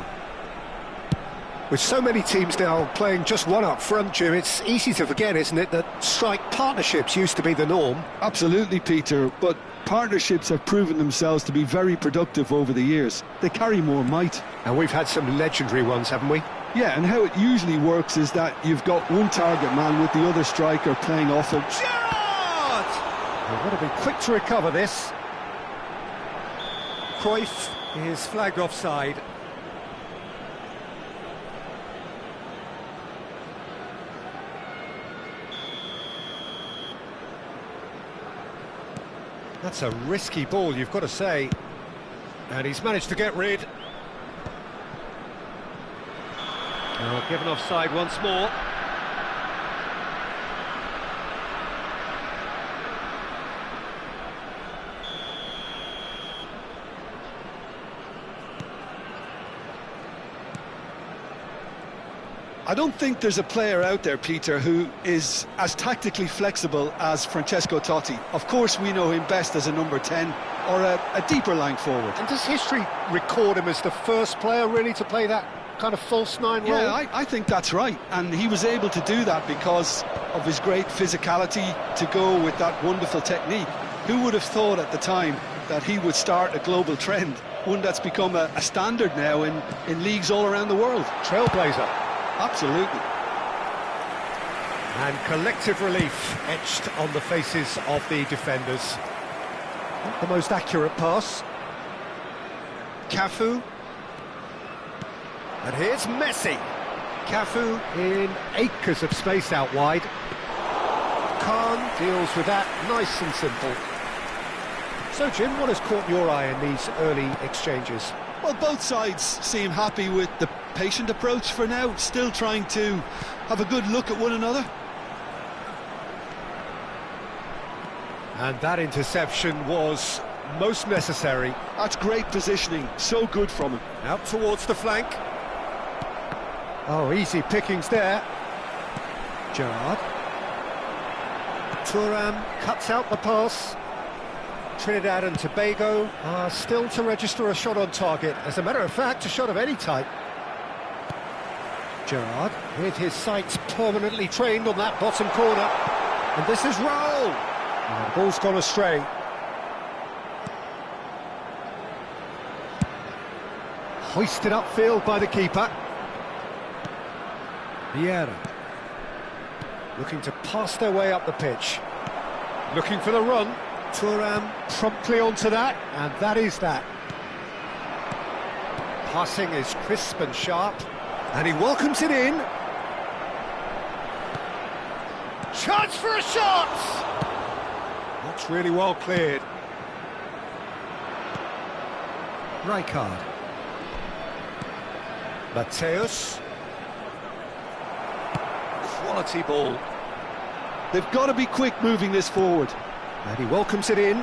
With so many teams now playing just one up front, Jim, it's easy to forget, isn't it, that strike partnerships used to be the norm? Absolutely, Peter, but partnerships have proven themselves to be very productive over the years. They carry more might. And we've had some legendary ones, haven't we? Yeah, and how it usually works is that you've got one target man with the other striker playing off him. Gerrard! They've got to be quick to recover this. Cruyff is flagged offside. That's a risky ball, you've got to say. And he's managed to get rid. Oh, given offside once more. I don't think there's a player out there, Peter, who is as tactically flexible as Francesco Totti. Of course, we know him best as a number 10 or a deeper line forward. And does history record him as the first player really to play that kind of false nine role? Yeah, I think that's right. And he was able to do that because of his great physicality to go with that wonderful technique. Who would have thought at the time that he would start a global trend, one that's become a standard now in leagues all around the world? Trailblazer. Absolutely. And collective relief etched on the faces of the defenders. Not the most accurate pass. Cafu. And here's Messi. Cafu in acres of space out wide. Khan deals with that, nice and simple. So, Jim, what has caught your eye in these early exchanges? Well, both sides seem happy with the patient approach for now, still trying to have a good look at one another. And that interception was most necessary. That's great positioning, so good from him. Out towards the flank. Oh, easy pickings there. Gerrard. Thuram cuts out the pass. Trinidad and Tobago are still to register a shot on target. As a matter of fact, a shot of any type. Gerrard, with his sights permanently trained on that bottom corner. And this is Raul. And the ball's gone astray. Hoisted upfield by the keeper. Vieira. Looking to pass their way up the pitch. Looking for the run. Thuram promptly onto that, and that is that. Passing is crisp and sharp, and he welcomes it in. Chance for a shot! That's really well cleared. Rijkaard. Mateus. Quality ball. They've got to be quick moving this forward. And he welcomes it in.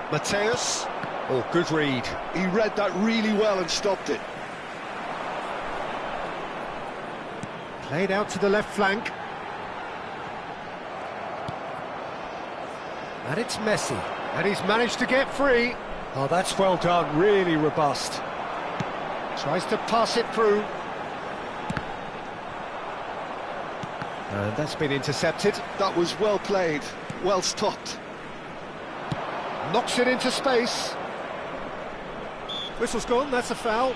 Mateus. Oh, good read. He read that really well and stopped it. Played out to the left flank. And it's Messi. And he's managed to get free. Oh, that's well done. Really robust. Tries to pass it through. And that's been intercepted. That was well played, well stopped. Knocks it into space. Whistle's gone, that's a foul.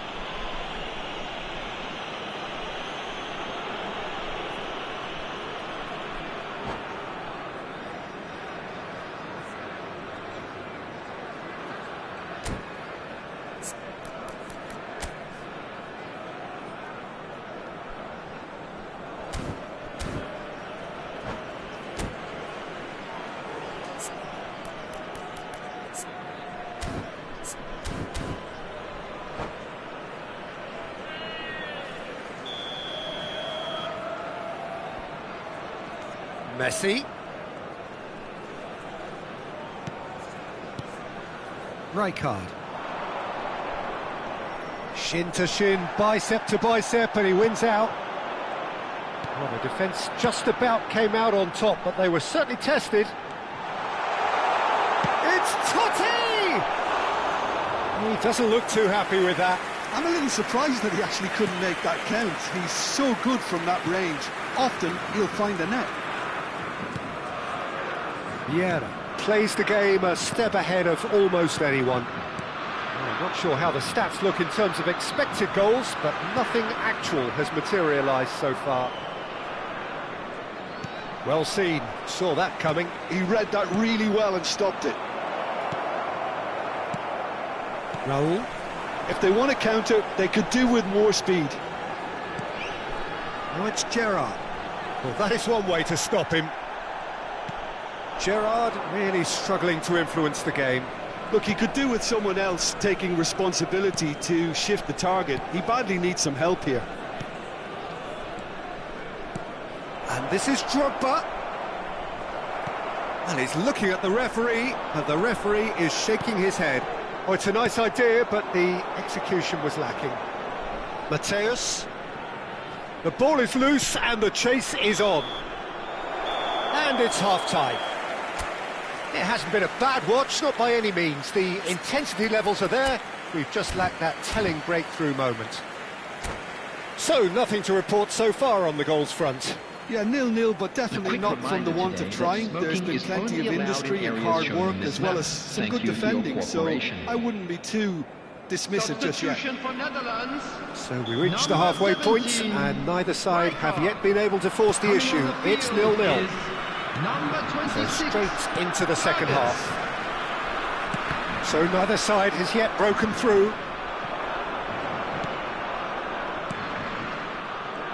Messi. Rijkaard. Shin to shin, bicep to bicep, and he wins out. Well, the defence just about came out on top, but they were certainly tested. It's Totti! He doesn't look too happy with that. I'm a little surprised that he actually couldn't make that count. He's so good from that range. Often, he'll find a net. Vieira plays the game a step ahead of almost anyone. I'm not sure how the stats look in terms of expected goals, but nothing actual has materialised so far. Well seen, saw that coming. He read that really well and stopped it. Raul. If they want to counter, they could do with more speed. Now it's Gerrard. Well, that is one way to stop him. Gerrard really struggling to influence the game. Look, he could do with someone else taking responsibility to shift the target. He badly needs some help here. And this is Drogba. And he's looking at the referee, and the referee is shaking his head. Oh, it's a nice idea, but the execution was lacking. Mateus. The ball is loose, and the chase is on. And it's half-time. It hasn't been a bad watch, not by any means. The intensity levels are there. We've just lacked that telling breakthrough moment. So, nothing to report so far on the goals front. Yeah, 0-0, but definitely not from the want of trying. There's been plenty of industry and hard work, as well as some good defending, so I wouldn't be too dismissive just yet. So we reach the halfway point, and neither side have yet been able to force the issue. It's 0-0. So straight into the second half. So neither side has yet broken through.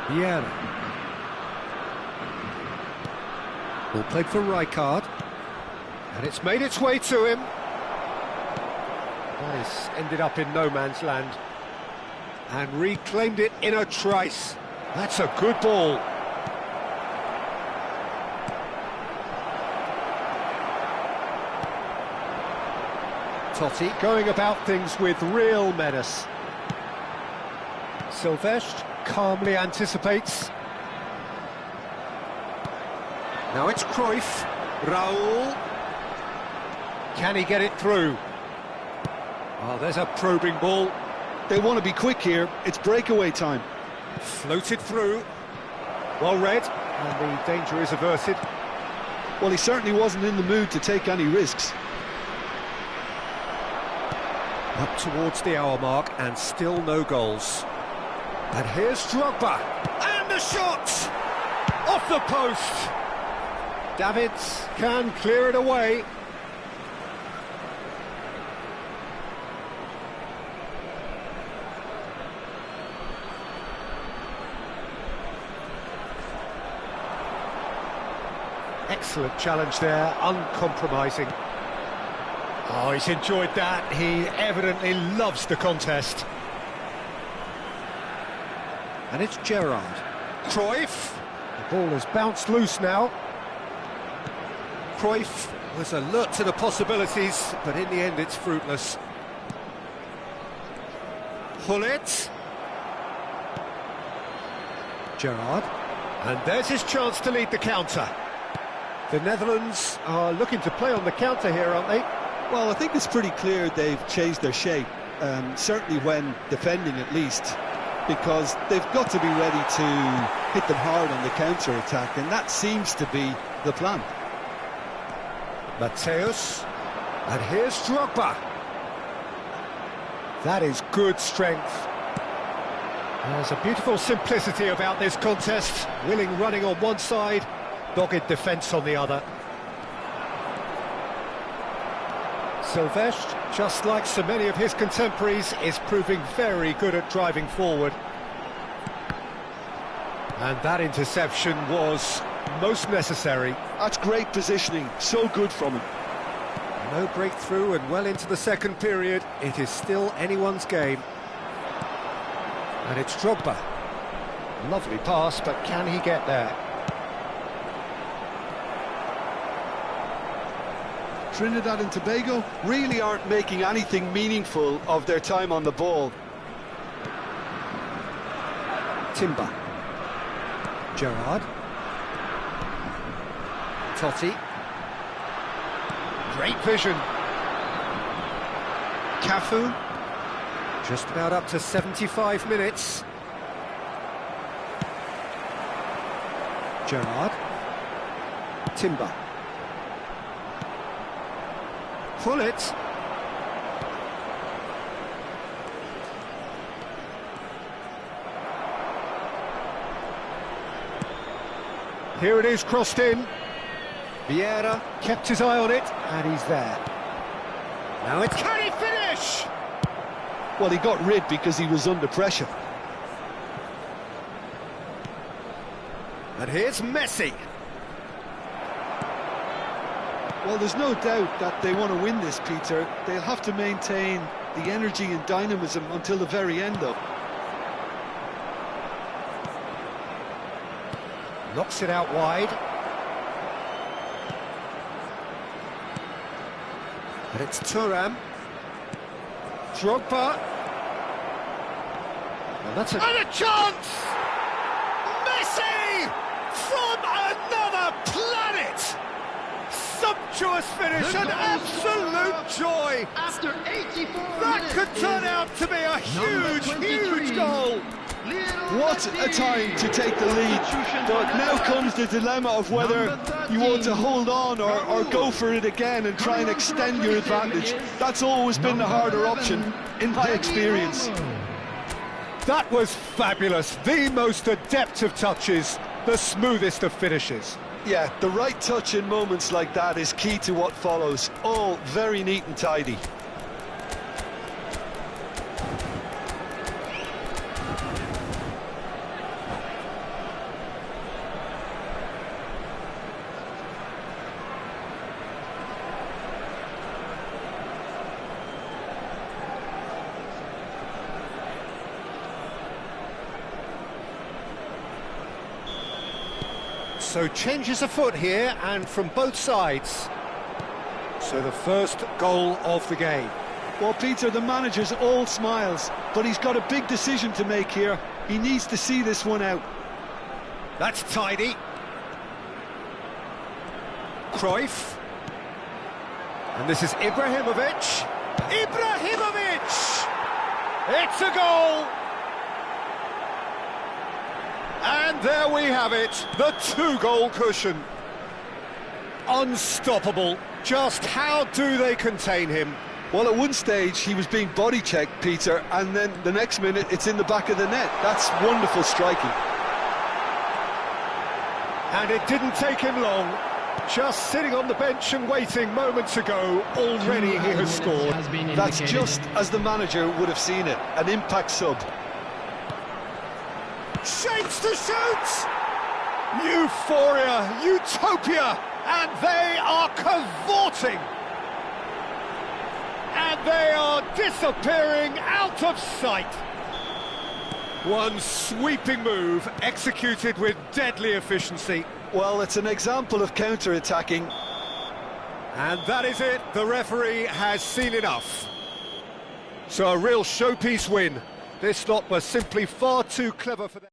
Vieira. Ball played for Rijkaard. And it's made its way to him. That has ended up in no man's land. And reclaimed it in a trice. That's a good ball. Totti going about things with real menace. Silvestre calmly anticipates. Now it's Cruyff. Raul. Can he get it through? Oh, there's a probing ball. They want to be quick here. It's breakaway time. Floated through. Well read, and the danger is averted. Well, he certainly wasn't in the mood to take any risks. Up towards the hour mark, and still no goals. And here's Drogba. And the shot! Off the post! Davids can clear it away. Excellent challenge there, uncompromising. Oh, he's enjoyed that. He evidently loves the contest. And it's Gerrard. Cruyff. The ball has bounced loose now. Cruyff was alert to the possibilities, but in the end it's fruitless. Hullet. Gerrard. And there's his chance to lead the counter. The Netherlands are looking to play on the counter here, aren't they? Well, I think it's pretty clear they've changed their shape, certainly when defending at least, because they've got to be ready to hit them hard on the counter-attack, and that seems to be the plan. Mateus, and here's Drogba. That is good strength. There's a beautiful simplicity about this contest. Willing running on one side, dogged defence on the other. Silvestre, just like so many of his contemporaries, is proving very good at driving forward. And that interception was most necessary. That's great positioning, so good from him. No breakthrough and well into the second period. It is still anyone's game. And it's Drogba. Lovely pass, but can he get there? Trinidad and Tobago really aren't making anything meaningful of their time on the ball. Timber. Gerrard. Totti. Great vision. Cafu. Just about up to 75 minutes. Gerrard. Timber. Pullet. Here it is, crossed in. Vieira kept his eye on it, and he's there. Now it's... Can he finish? Well, he got rid because he was under pressure. And here's Messi. Well, there's no doubt that they want to win this, Peter. They'll have to maintain the energy and dynamism until the very end, though. Knocks it out wide. And it's Thuram. Drogba. Well, that's a... And a chance! Messi! From another planet! Sumptuous finish, an absolute joy! After 84 That could turn out to be a huge goal! What a time to take the lead, but now comes the dilemma of whether you want to hold on or go for it again and try and extend your advantage. That's always been the harder option, in my experience. That was fabulous, the most adept of touches, the smoothest of finishes. Yeah, the right touch in moments like that is key to what follows. All very neat and tidy. So changes afoot here, and from both sides. So the first goal of the game. Well, Peter, the manager's all smiles, but he's got a big decision to make here. He needs to see this one out. That's tidy. Cruyff. And this is Ibrahimovic. Ibrahimovic! It's a goal! And there we have it, the two-goal cushion. Unstoppable. Just how do they contain him? Well, at one stage, he was being body-checked, Peter, and then the next minute, it's in the back of the net. That's wonderful striking. And it didn't take him long. Just sitting on the bench and waiting moments ago, already he has scored. That's just as the manager would have seen it, an impact sub. Shapes to shoot! Euphoria, utopia, and they are cavorting. And they are disappearing out of sight. One sweeping move, executed with deadly efficiency. Well, it's an example of counter-attacking. And that is it, the referee has seen enough. So a real showpiece win. This lot was simply far too clever for them.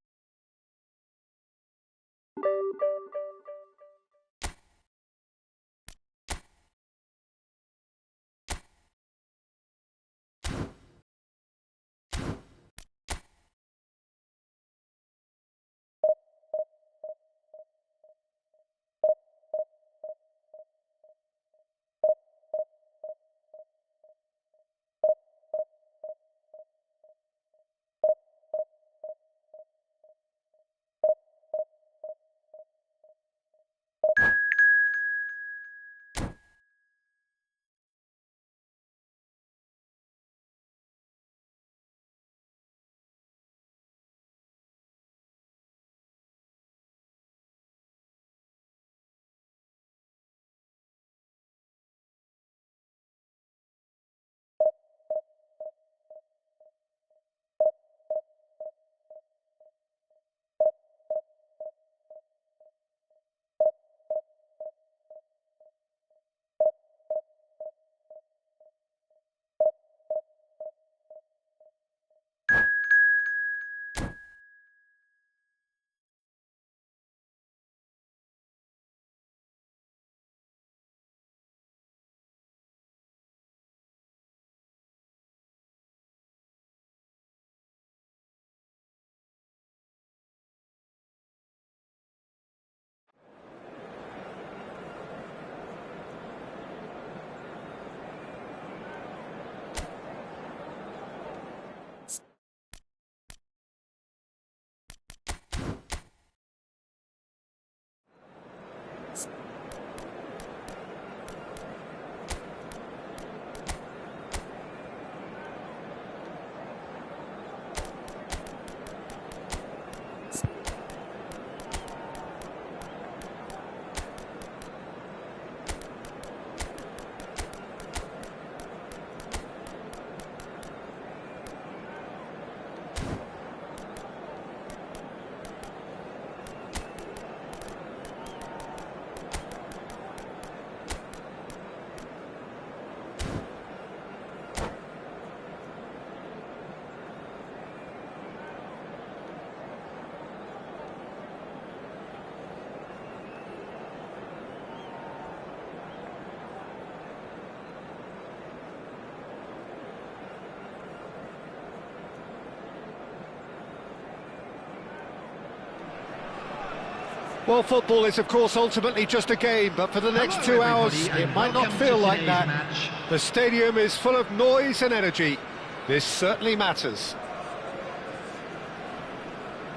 Well, football is, of course, ultimately just a game, but for the next 2 hours, it might not feel like that. The stadium is full of noise and energy. This certainly matters.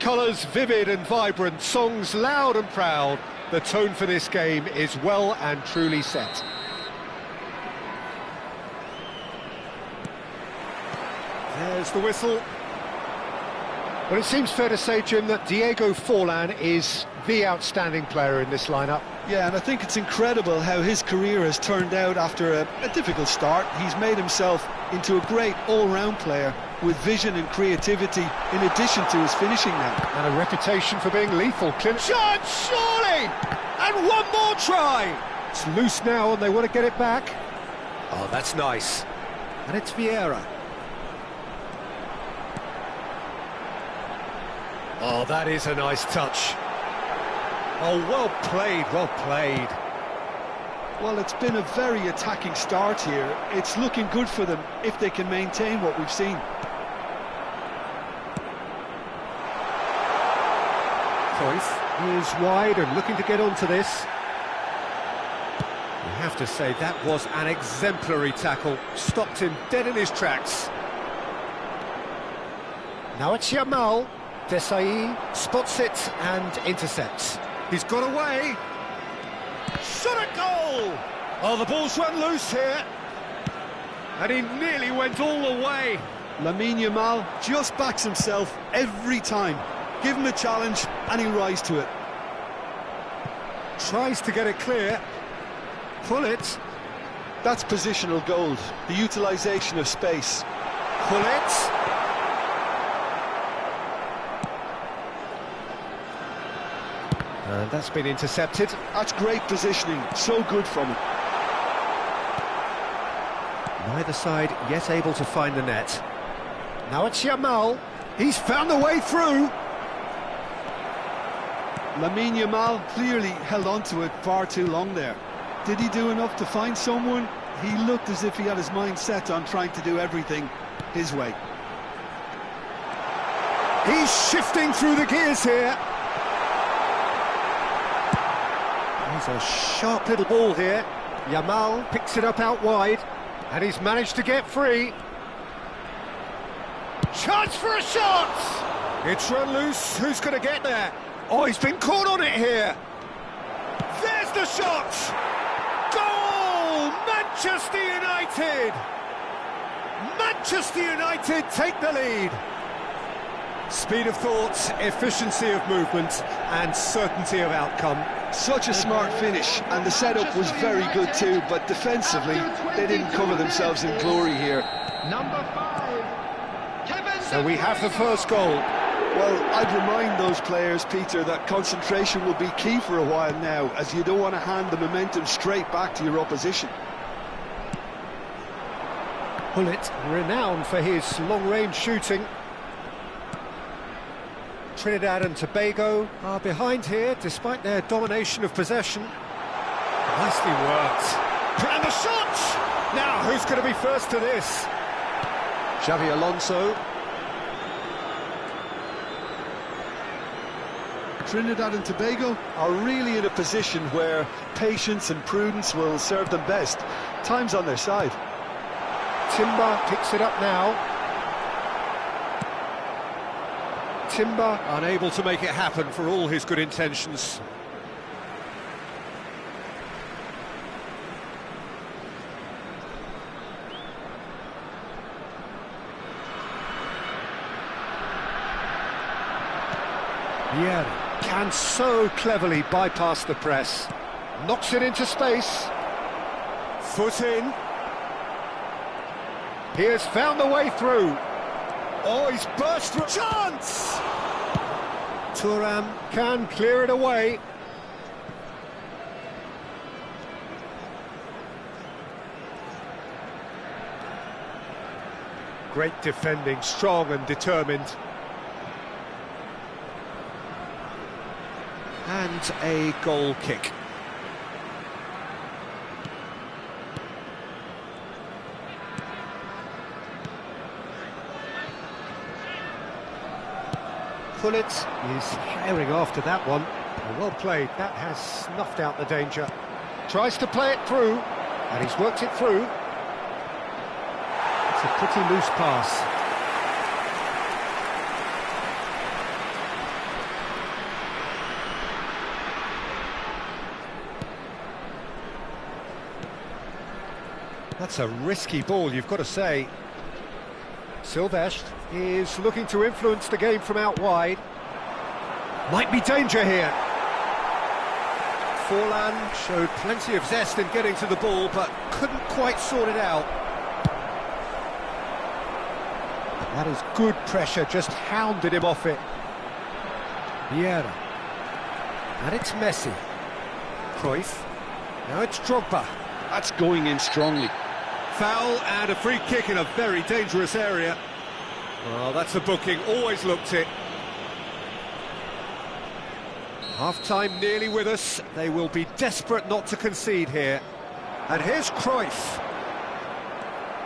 Colours vivid and vibrant, songs loud and proud. The tone for this game is well and truly set. There's the whistle. Well, it seems fair to say, Jim, that Diego Forlan is the outstanding player in this lineup. Yeah, and I think it's incredible how his career has turned out after a difficult start. He's made himself into a great all-round player with vision and creativity in addition to his finishing now. And a reputation for being lethal. Chance, surely! And one more try! It's loose now and they want to get it back. Oh, that's nice. And it's Vieira. Oh, that is a nice touch. Oh, well played, well played. Well, it's been a very attacking start here. It's looking good for them if they can maintain what we've seen. Cruyff is wide and looking to get onto this. You have to say that was an exemplary tackle. Stopped him dead in his tracks. Now it's Yamal. Desai spots it and intercepts. He's got away. Shot at goal! Oh, the ball's run loose here. And he nearly went all the way. Lamine Yamal just backs himself every time. Give him a challenge and he rises to it. Tries to get it clear. Pull it. That's positional gold, the utilisation of space. Pull it. And that's been intercepted. That's great positioning, so good from him. Neither side yet able to find the net. Now it's Yamal. He's found the way through. Lamine Yamal clearly held on to it far too long there. Did he do enough to find someone? He looked as if he had his mind set on trying to do everything his way. He's shifting through the gears here. There's a sharp little ball here. Yamal picks it up out wide, and he's managed to get free. Chance for a shot! It's run loose. Who's going to get there? Oh, he's been caught on it here. There's the shot! Goal! Manchester United! Manchester United take the lead. Speed of thought, efficiency of movement, and certainty of outcome. Such a smart finish, and the setup was very good too, but defensively, they didn't cover themselves in glory here. Number 5, So we have the first goal. Well, I'd remind those players, Peter, that concentration will be key for a while now, as you don't want to hand the momentum straight back to your opposition. Hullet, renowned for his long-range shooting. Trinidad and Tobago are behind here, despite their domination of possession. Nicely worked. And the shot! Now, who's going to be first to this? Xavi Alonso. Trinidad and Tobago are really in a position where patience and prudence will serve them best. Time's on their side. Timber picks it up now. Timber unable to make it happen for all his good intentions. Vieira can so cleverly bypass the press. Knocks it into space. Foot in. He has found the way through. Oh, he's burst through. Chance! Thuram can clear it away. Great defending, strong and determined. And a goal kick. Pullet is herring after that one. Well played, that has snuffed out the danger. Tries to play it through, and he's worked it through. It's a pretty loose pass. That's a risky ball, you've got to say. Silvestre is looking to influence the game from out wide. Might be danger here. Forlan showed plenty of zest in getting to the ball, but couldn't quite sort it out. That is good pressure, just hounded him off it. Vieira. And it's Messi. Cruyff. Now it's Drogba. That's going in strongly. Foul and a free kick in a very dangerous area. Well, that's a booking, always looked it. Half-time nearly with us. They will be desperate not to concede here. And here's Cruyff.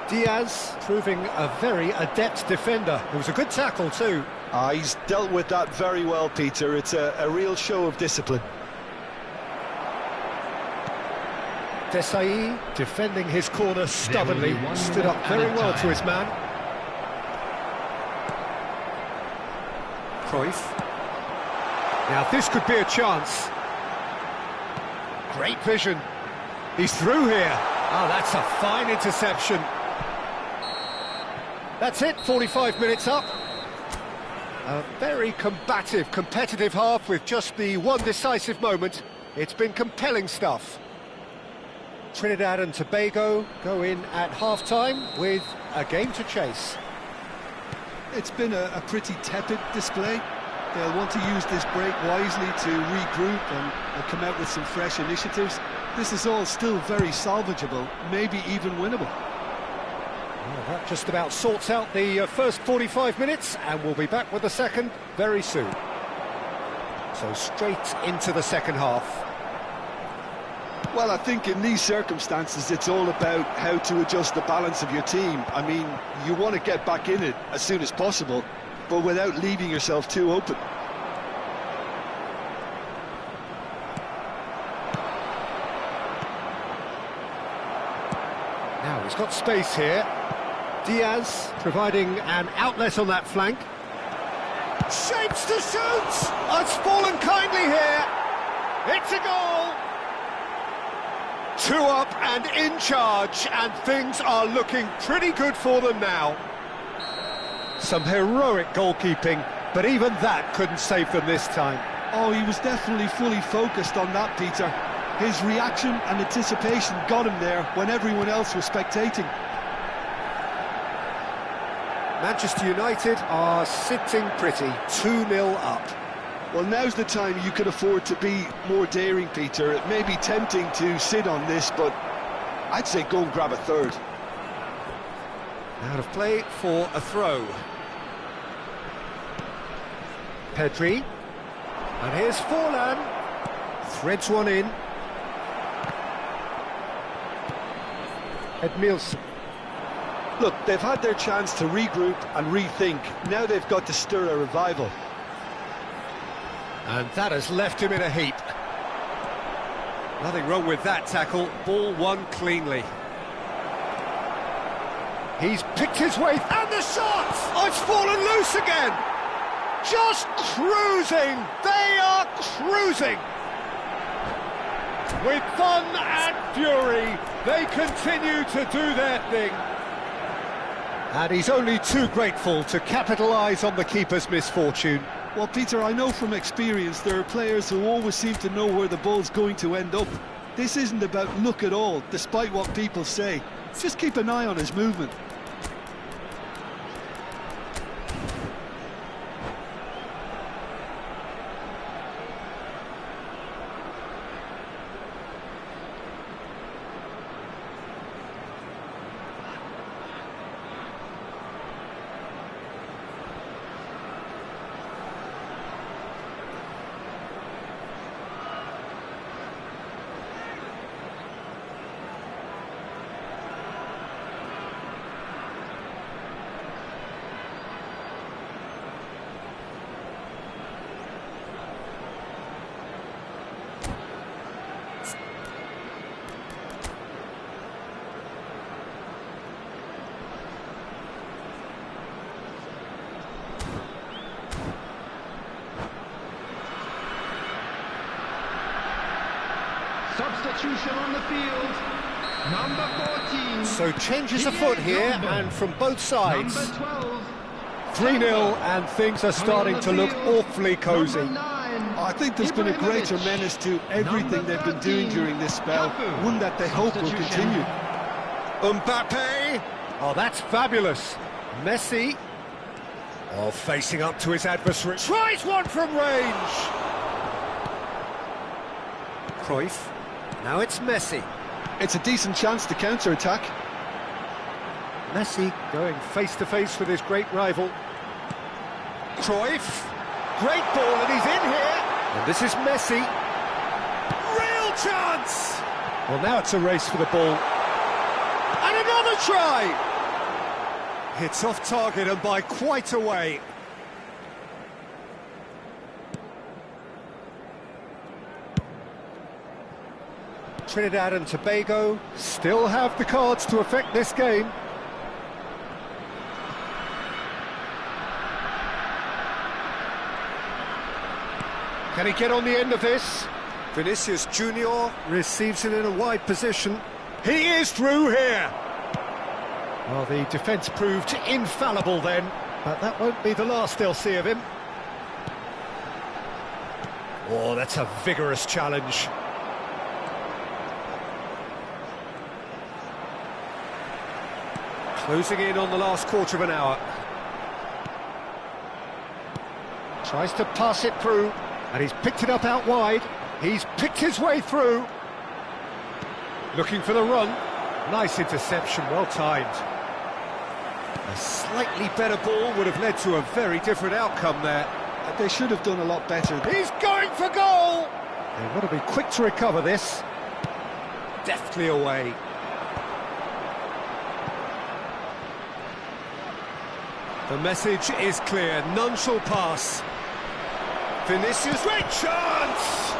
Diaz proving a very adept defender. It was a good tackle too. He's dealt with that very well, Peter. It's a real show of discipline. Desai defending his corner stubbornly, stood up very well to his man. Cruyff. Now this could be a chance. Great vision. He's through here. Oh, that's a fine interception. That's it, 45 minutes up. A very combative, competitive half with just the one decisive moment. It's been compelling stuff. Trinidad and Tobago go in at half-time with a game to chase. It's been a pretty tepid display. They'll want to use this break wisely to regroup and come out with some fresh initiatives. This is all still very salvageable, maybe even winnable. Well, that just about sorts out the first 45 minutes, and we'll be back with the second very soon. So straight into the second half. Well, I think in these circumstances, it's all about how to adjust the balance of your team. I mean, you want to get back in it as soon as possible, but without leaving yourself too open. Now he's got space here. Diaz providing an outlet on that flank. Shapes to shoot! Oh, it's fallen kindly here. It's a goal! 2 up and in charge, and things are looking pretty good for them now. Some heroic goalkeeping, but even that couldn't save them this time. Oh, he was definitely fully focused on that, Peter. His reaction and anticipation got him there when everyone else was spectating. Manchester United are sitting pretty, 2-0 up. Well, now's the time you can afford to be more daring, Peter. It may be tempting to sit on this, but I'd say go and grab a third. Out of play for a throw. Pedri. And here's Forlan. Threads one in. Edmilson. Look, they've had their chance to regroup and rethink. Now they've got to stir a revival. And that has left him in a heap. Nothing wrong with that tackle. Ball won cleanly. He's picked his way, and the shot! Oh, it's fallen loose again! Just cruising! They are cruising! With fun and fury, they continue to do their thing. And he's only too grateful to capitalise on the keeper's misfortune. Well, Peter, I know from experience there are players who always seem to know where the ball's going to end up. This isn't about luck at all, despite what people say. Just keep an eye on his movement. Substitution on the field. Number 14. So changes afoot here, and from both sides. Number 12. 3-0, and things are starting to look awfully cosy. Number 9. I think there's been a greater Ibrahimovic. menace to everything they've been doing during this spell, one that they hope will continue. Mbappe! Oh, that's fabulous. Messi. Oh, facing up to his adversary. Tries one from range. Cruyff. Now it's Messi. It's a decent chance to counter-attack. Messi going face-to-face with his great rival. Cruyff. Great ball, and he's in here. And this is Messi. Real chance! Well, now it's a race for the ball. And another try! Hits off target and by quite a way. Trinidad and Tobago still have the cards to affect this game. Can he get on the end of this? Vinicius Junior receives it in a wide position. He is through here. Well, the defence proved infallible then, but that won't be the last they'll see of him. Oh, that's a vigorous challenge. Closing in on the last quarter of an hour. Tries to pass it through, and he's picked it up out wide. He's picked his way through. Looking for the run. Nice interception, well timed. A slightly better ball would have led to a very different outcome there. They should have done a lot better. He's going for goal! They've got to be quick to recover this. Deftly away. The message is clear, none shall pass. Vinicius, great chance!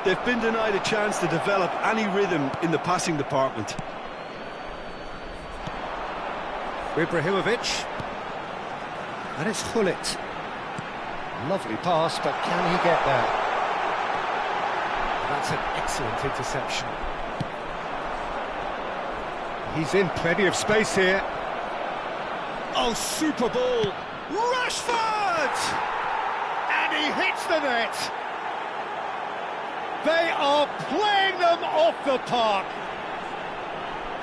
They've been denied a chance to develop any rhythm in the passing department. Ibrahimovic. And it's Hullet. Lovely pass, but can he get there? That's an excellent interception. He's in plenty of space here. Oh, super ball! Rashford! And he hits the net! They are playing them off the park!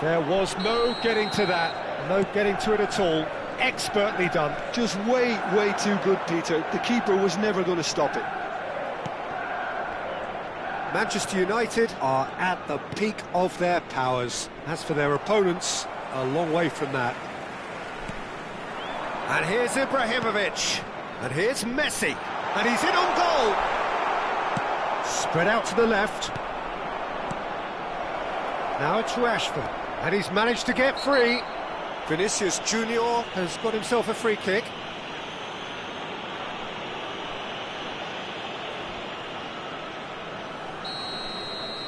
There was no getting to that, no getting to it at all. Expertly done. Just way too good, Peter. The keeper was never going to stop it. Manchester United are at the peak of their powers. As for their opponents, a long way from that. And here's Ibrahimovic. And here's Messi. And he's in on goal. Spread out to the left. Now it's Rashford. And he's managed to get free. Vinicius Junior has got himself a free kick.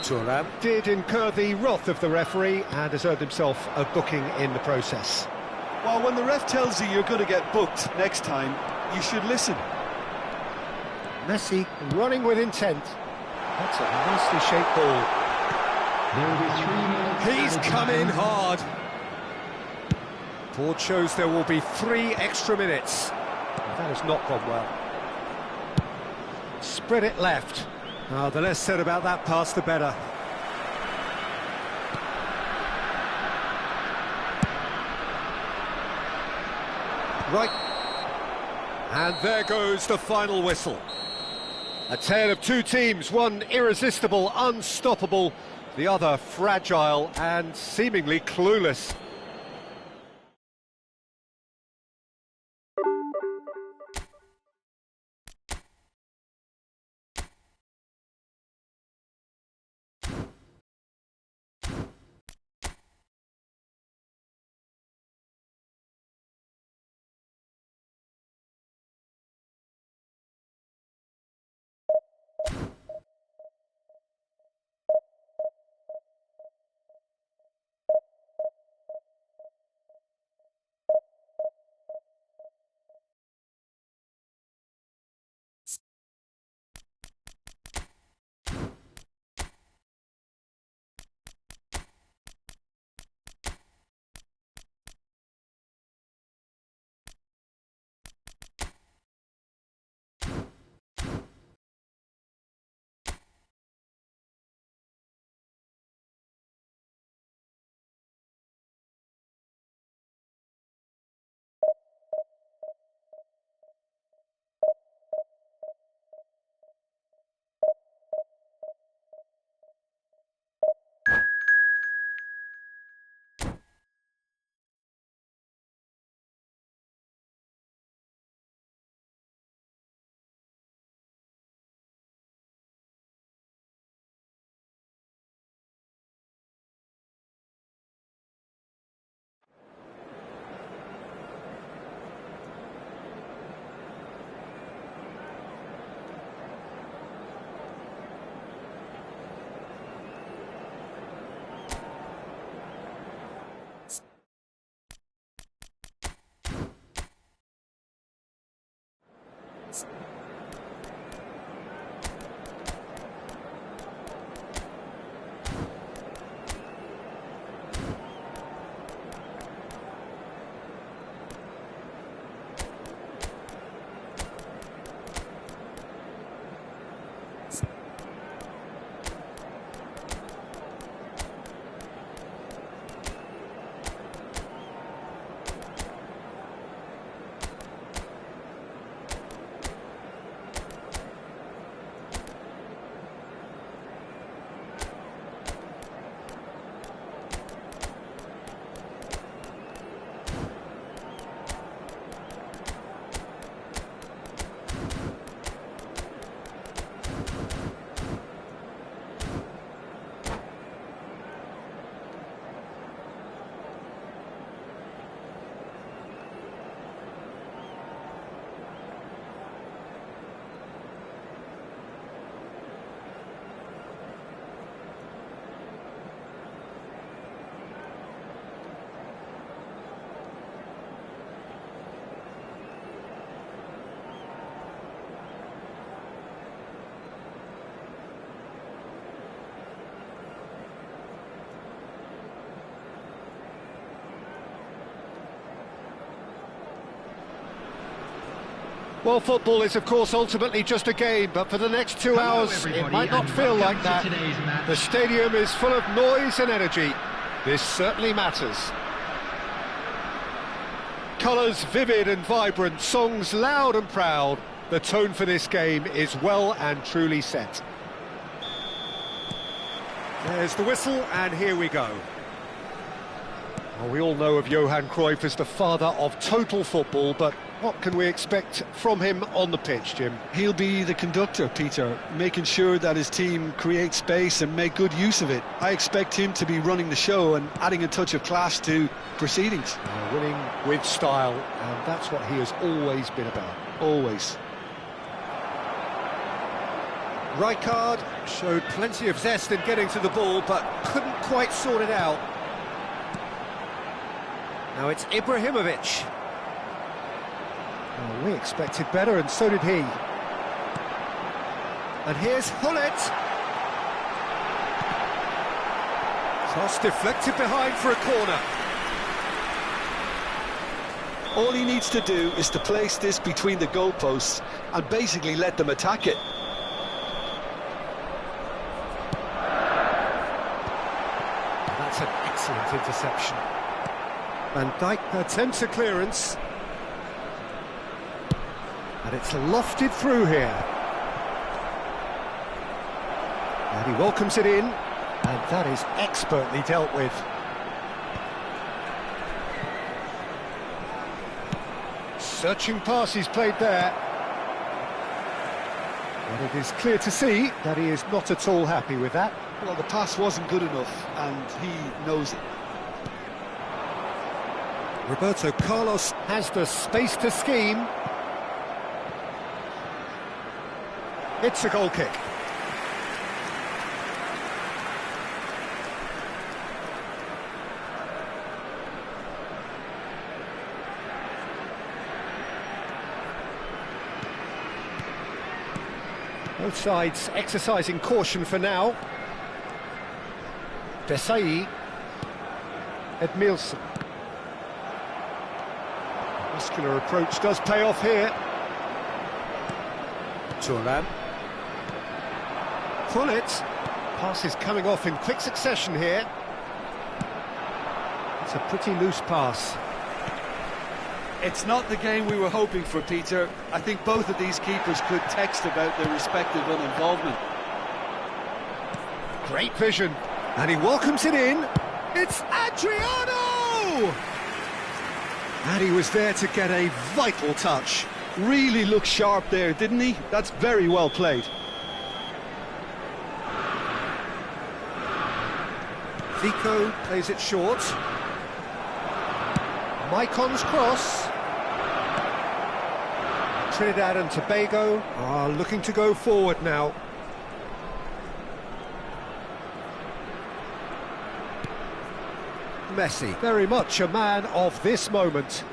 Thuram did incur the wrath of the referee and has earned himself a booking in the process. Well, when the ref tells you you're going to get booked next time, you should listen. Messi running with intent. That's a nicely shaped ball. There will be 3 minutes. He's come in hard. Board shows there will be 3 extra minutes. That has not gone well. Spread it left. Oh, the less said about that pass, the better. Right. And there goes the final whistle. A tale of 2 teams, one irresistible, unstoppable, the other fragile and seemingly clueless. Well, football is, of course, ultimately just a game, but for the next 2 hours, it might not feel like that. The stadium is full of noise and energy. This certainly matters. Colours vivid and vibrant, songs loud and proud. The tone for this game is well and truly set. There's the whistle, and here we go. Well, we all know of Johan Cruyff as the father of total football, but what can we expect from him on the pitch, Jim? He'll be the conductor, Peter, making sure that his team create space and make good use of it. I expect him to be running the show and adding a touch of class to proceedings. Winning with style, and that's what he has always been about. Always. Rijkaard showed plenty of zest in getting to the ball, but couldn't quite sort it out. Now it's Ibrahimovic. Oh, we expected better, and so did he. And here's Hullet. Cross deflected behind for a corner. All he needs to do is to place this between the goalposts and basically let them attack it. That's an excellent interception. Van Dijk attempts a clearance. And it's lofted through here. And he welcomes it in, and that is expertly dealt with. Searching pass he's played there. And it is clear to see that he is not at all happy with that. Well, the pass wasn't good enough, and he knows it. Roberto Carlos has the space to scheme. It's a goal kick. Both sides exercising caution for now. Desai. Edmilson. Muscular approach does pay off here. Thuram. Hullet. Pass is coming off in quick succession here. It's a pretty loose pass. It's not the game we were hoping for, Peter. I think both of these keepers could text about their respective uninvolvement. Great vision. And he welcomes it in. It's Adriano! And he was there to get a vital touch. Really looked sharp there, didn't he? That's very well played. Zico plays it short. Maicon's cross. Trinidad and Tobago are looking to go forward now. Messi, very much a man of this moment.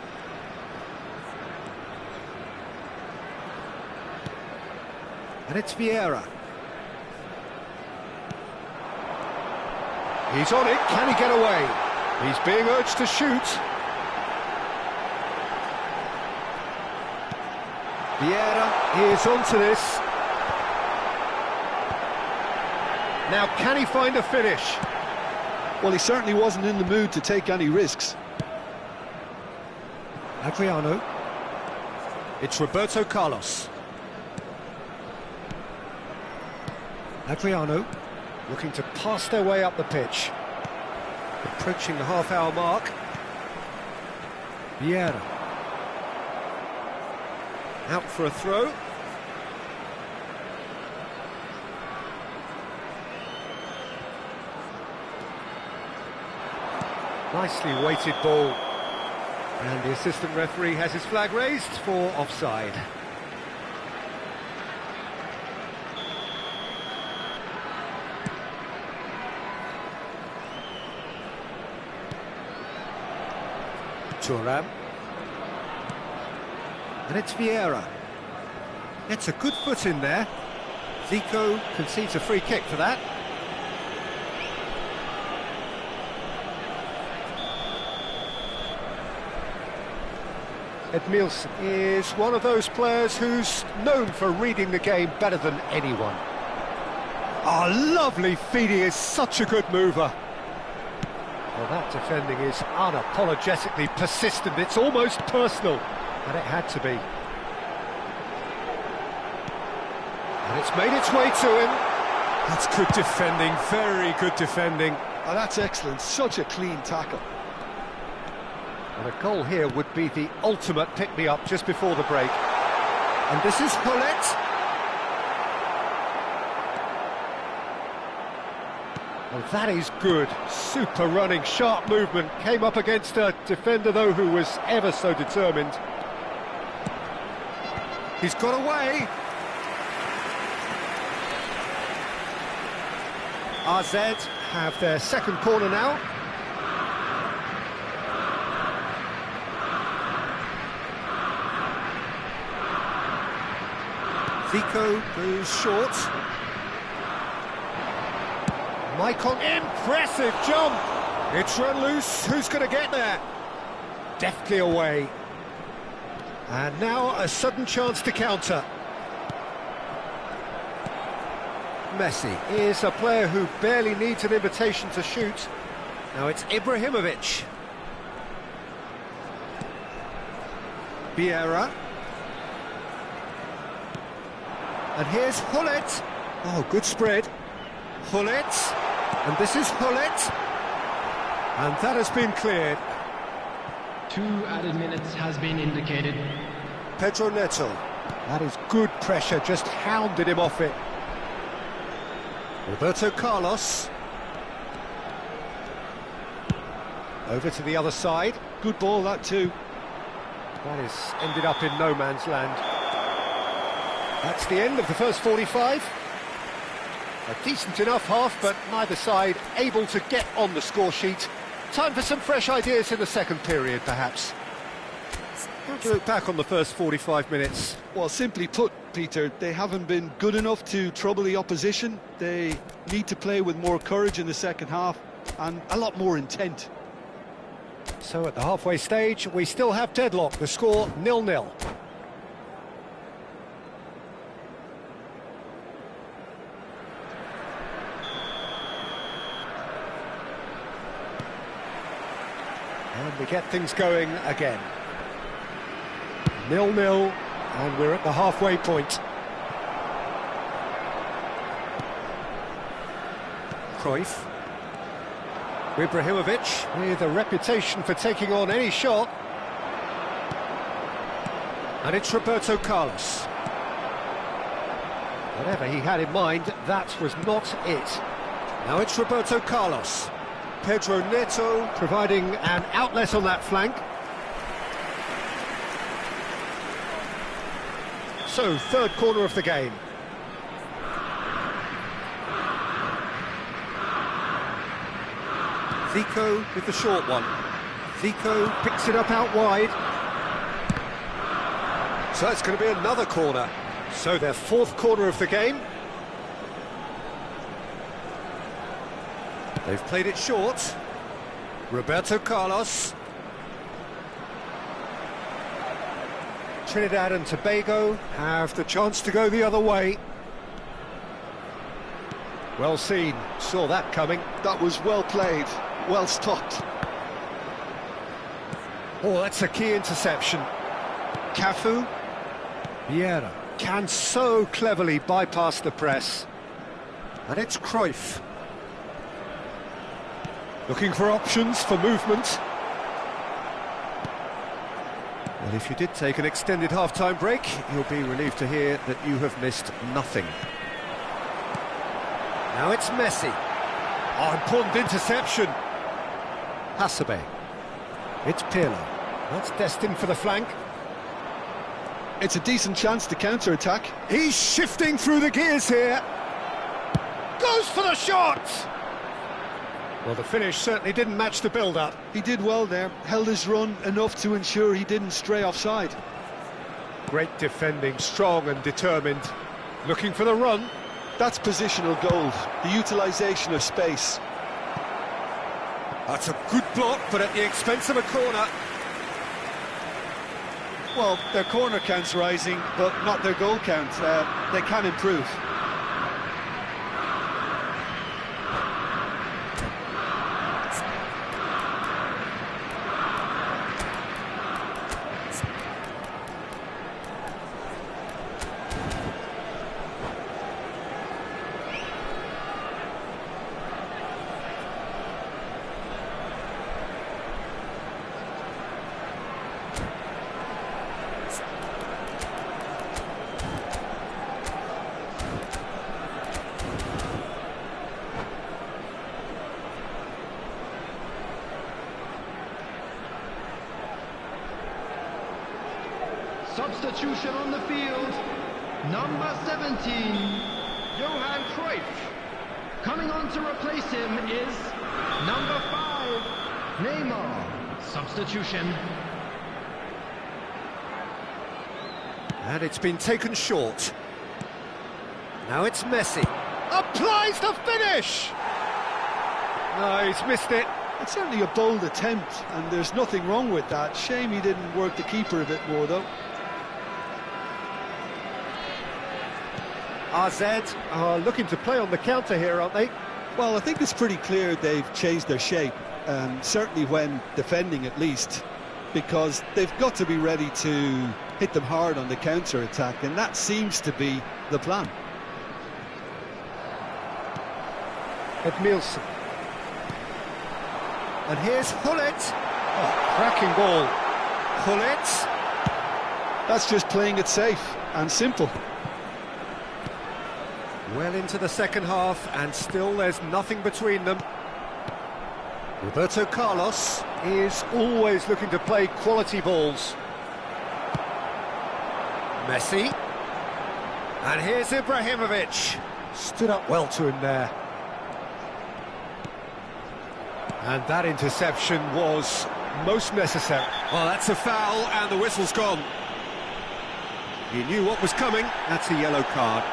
And it's Vieira. He's on it, can he get away? He's being urged to shoot. Vieira is onto this. Now can he find a finish? Well, he certainly wasn't in the mood to take any risks. Adriano. It's Roberto Carlos. Adriano looking to pass their way up the pitch. Approaching the half-hour mark. Vieira. Out for a throw. Nicely weighted ball. And the assistant referee has his flag raised for offside. Thuram. And it's Vieira. Gets a good foot in there. Zico concedes a free kick for that. Edmilson is one of those players who's known for reading the game better than anyone. Oh, lovely feed, he is such a good mover. Well, that defending is unapologetically persistent, it's almost personal, and it had to be. And it's made its way to him. That's good defending, very good defending. Oh, that's excellent, such a clean tackle. And a goal here would be the ultimate pick-me-up just before the break. And this is Hullet. Well, that is good. Super running, sharp movement. Came up against a defender, though, who was ever so determined. He's got away. AZ have their second corner now. Zico goes short. Maicon, impressive jump! It's run loose, who's going to get there? Deftly away. And now a sudden chance to counter. Messi is a player who barely needs an invitation to shoot. Now it's Ibrahimovic. Vieira. And here's Hullet. Oh, good spread. Hullet. And this is Hullet. And that has been cleared. 2 added minutes has been indicated. Pedro Neto. That is good pressure, just hounded him off it. Roberto Carlos. Over to the other side. Good ball, that too. That has ended up in no man's land. That's the end of the first 45. A decent enough half, but neither side able to get on the score sheet. Time for some fresh ideas in the second period, perhaps. How do you look back on the first 45 minutes? Well, simply put, Peter, they haven't been good enough to trouble the opposition. They need to play with more courage in the second half and a lot more intent. So at the halfway stage, we still have deadlock. The score 0-0. And we get things going again. 0-0, and we're at the halfway point. Cruyff. Ibrahimovic, with a reputation for taking on any shot. And it's Roberto Carlos. Whatever he had in mind, that was not it. Now it's Roberto Carlos. Pedro Neto providing an outlet on that flank. So, third corner of the game. Zico with the short one. Zico picks it up out wide. So it's going to be another corner. So their fourth corner of the game. They've played it short. Roberto Carlos. Trinidad and Tobago have the chance to go the other way. Well seen, saw that coming. That was well played, well stopped. Oh, that's a key interception. Cafu. Vieira can so cleverly bypass the press. And it's Cruyff. Looking for options for movement. Well, if you did take an extended half-time break, you'll be relieved to hear that you have missed nothing. Now it's Messi. Oh, important interception. Hasebe. It's Pirlo. That's destined for the flank. It's a decent chance to counter-attack. He's shifting through the gears here. Goes for the shot! Well, the finish certainly didn't match the build-up. He did well there, held his run enough to ensure he didn't stray offside. Great defending, strong and determined. Looking for the run. That's positional gold, the utilisation of space. That's a good block, but at the expense of a corner. Well, their corner count's rising, but not their goal count. They can improve. Substitution on the field. Number 17, Johan Cruyff. Coming on to replace him is number 5, Neymar. Substitution. And it's been taken short. Now it's Messi. Applies the finish! No, he's missed it. It's certainly a bold attempt, and there's nothing wrong with that. Shame he didn't work the keeper a bit more, though. RZ are looking to play on the counter here, aren't they? Well, I think it's pretty clear they've changed their shape, certainly when defending at least, because they've got to be ready to hit them hard on the counter-attack, and that seems to be the plan. Edmilson. And here's Hullet. Oh, cracking ball. Hullet. That's just playing it safe and simple. Well into the second half, and still there's nothing between them. Roberto Carlos is always looking to play quality balls. Messi. And here's Ibrahimovic. Stood up well to him there. And that interception was most necessary. Well, that's a foul, and the whistle's gone. He knew what was coming. That's a yellow card.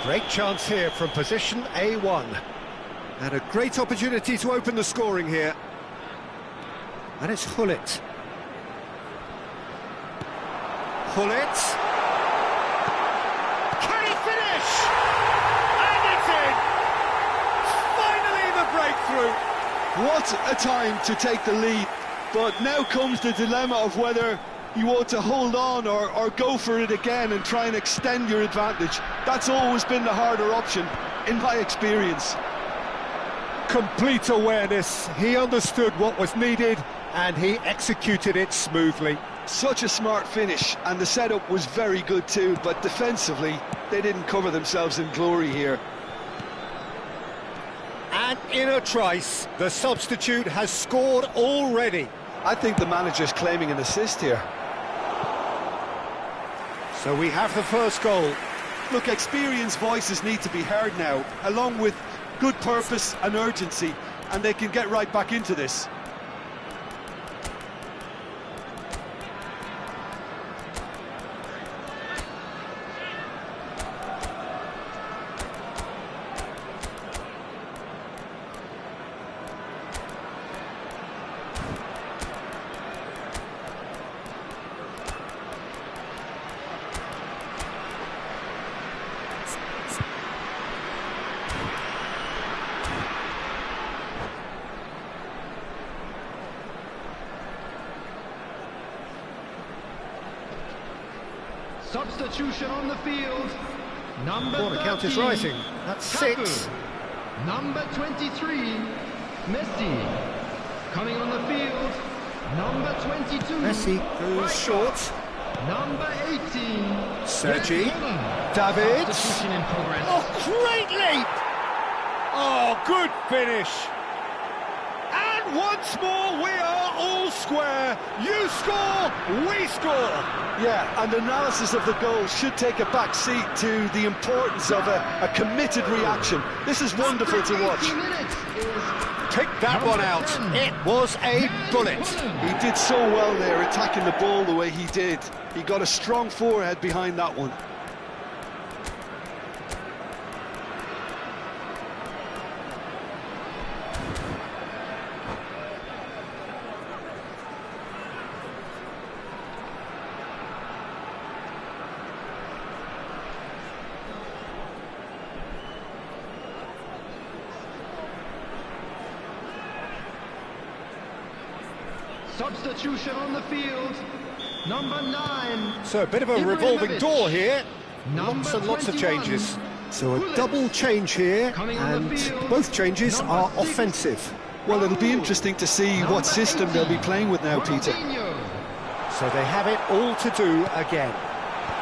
Great chance here from position A1. And a great opportunity to open the scoring here. And it's Hullet. Hullet. Can he finish? And it's in! Finally the breakthrough! What a time to take the lead. But now comes the dilemma of whether you ought to hold on or go for it again and try and extend your advantage. That's always been the harder option, in my experience. Complete awareness. He understood what was needed and he executed it smoothly. Such a smart finish, and the setup was very good too, but defensively, they didn't cover themselves in glory here. And in a trice, the substitute has scored already. I think the manager's claiming an assist here. So we have the first goal. Look, experienced voices need to be heard now, along with good purpose and urgency, and they can get right back into this. Substitution on the field. Number Corner count is 13, rising. That's Kaku. 6. Number 23, Messi. Coming on the field, number 22. Messi goes right short. back. Number 18, Sergi. Yen. David. Substitution in progress. Oh, great leap! Oh, good finish. And once more, we are all square. You score, we score. Yeah, and analysis of the goal should take a back seat to the importance of a committed reaction. This is wonderful to watch. 80 minutes is Pick that one out. 10. It was a bullet. He did so well there, attacking the ball the way he did. He got a strong forehead behind that one. Substitution on the field. Number 9. So a bit of a revolving Ibrahimovic. door here. Number Lots and lots of 21. changes. So a Gullit. double change here, Coming on the and field, both changes number are 6. offensive. Well, it'll be interesting to see Number what system they'll be 18, playing with now, Peter. Ronaldinho. So they have it all to do again.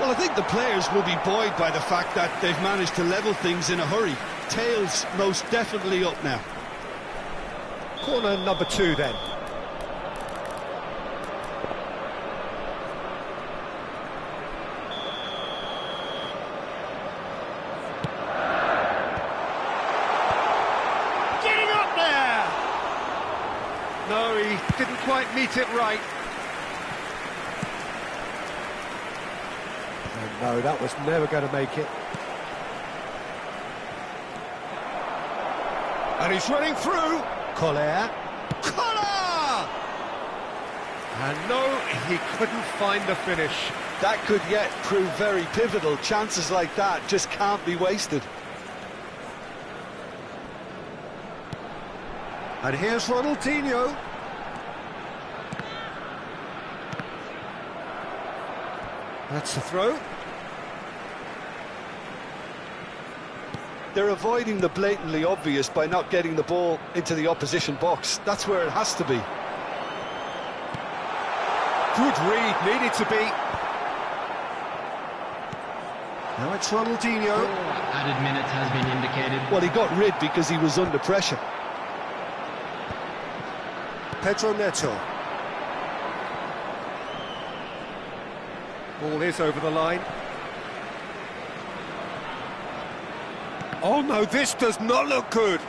Well, I think the players will be buoyed by the fact that they've managed to level things in a hurry. Tails most definitely up now. Corner number 2 then. Getting up there! No, he didn't quite meet it right. Oh, no, that was never going to make it. And he's running through. Collier. Collier! And no, he couldn't find the finish. That could yet prove very pivotal. Chances like that just can't be wasted. And here's Ronaldinho. That's the throw. They're avoiding the blatantly obvious by not getting the ball into the opposition box. That's where it has to be. Good read, needed to be. Now it's Ronaldinho. Added minutes has been indicated. Well, he got rid because he was under pressure. Pedro Neto. Ball is over the line. Oh no, this does not look good.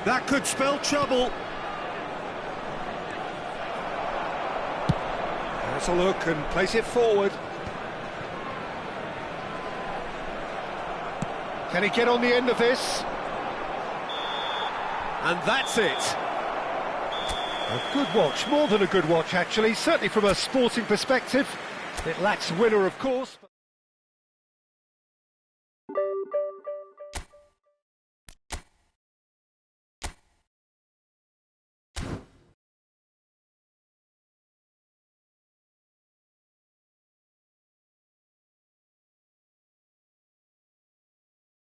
That could spell trouble. Let's a look and place it forward. Can he get on the end of this? And that's it. A good watch, more than a good watch actually, certainly from a sporting perspective. It lacks winner, of course.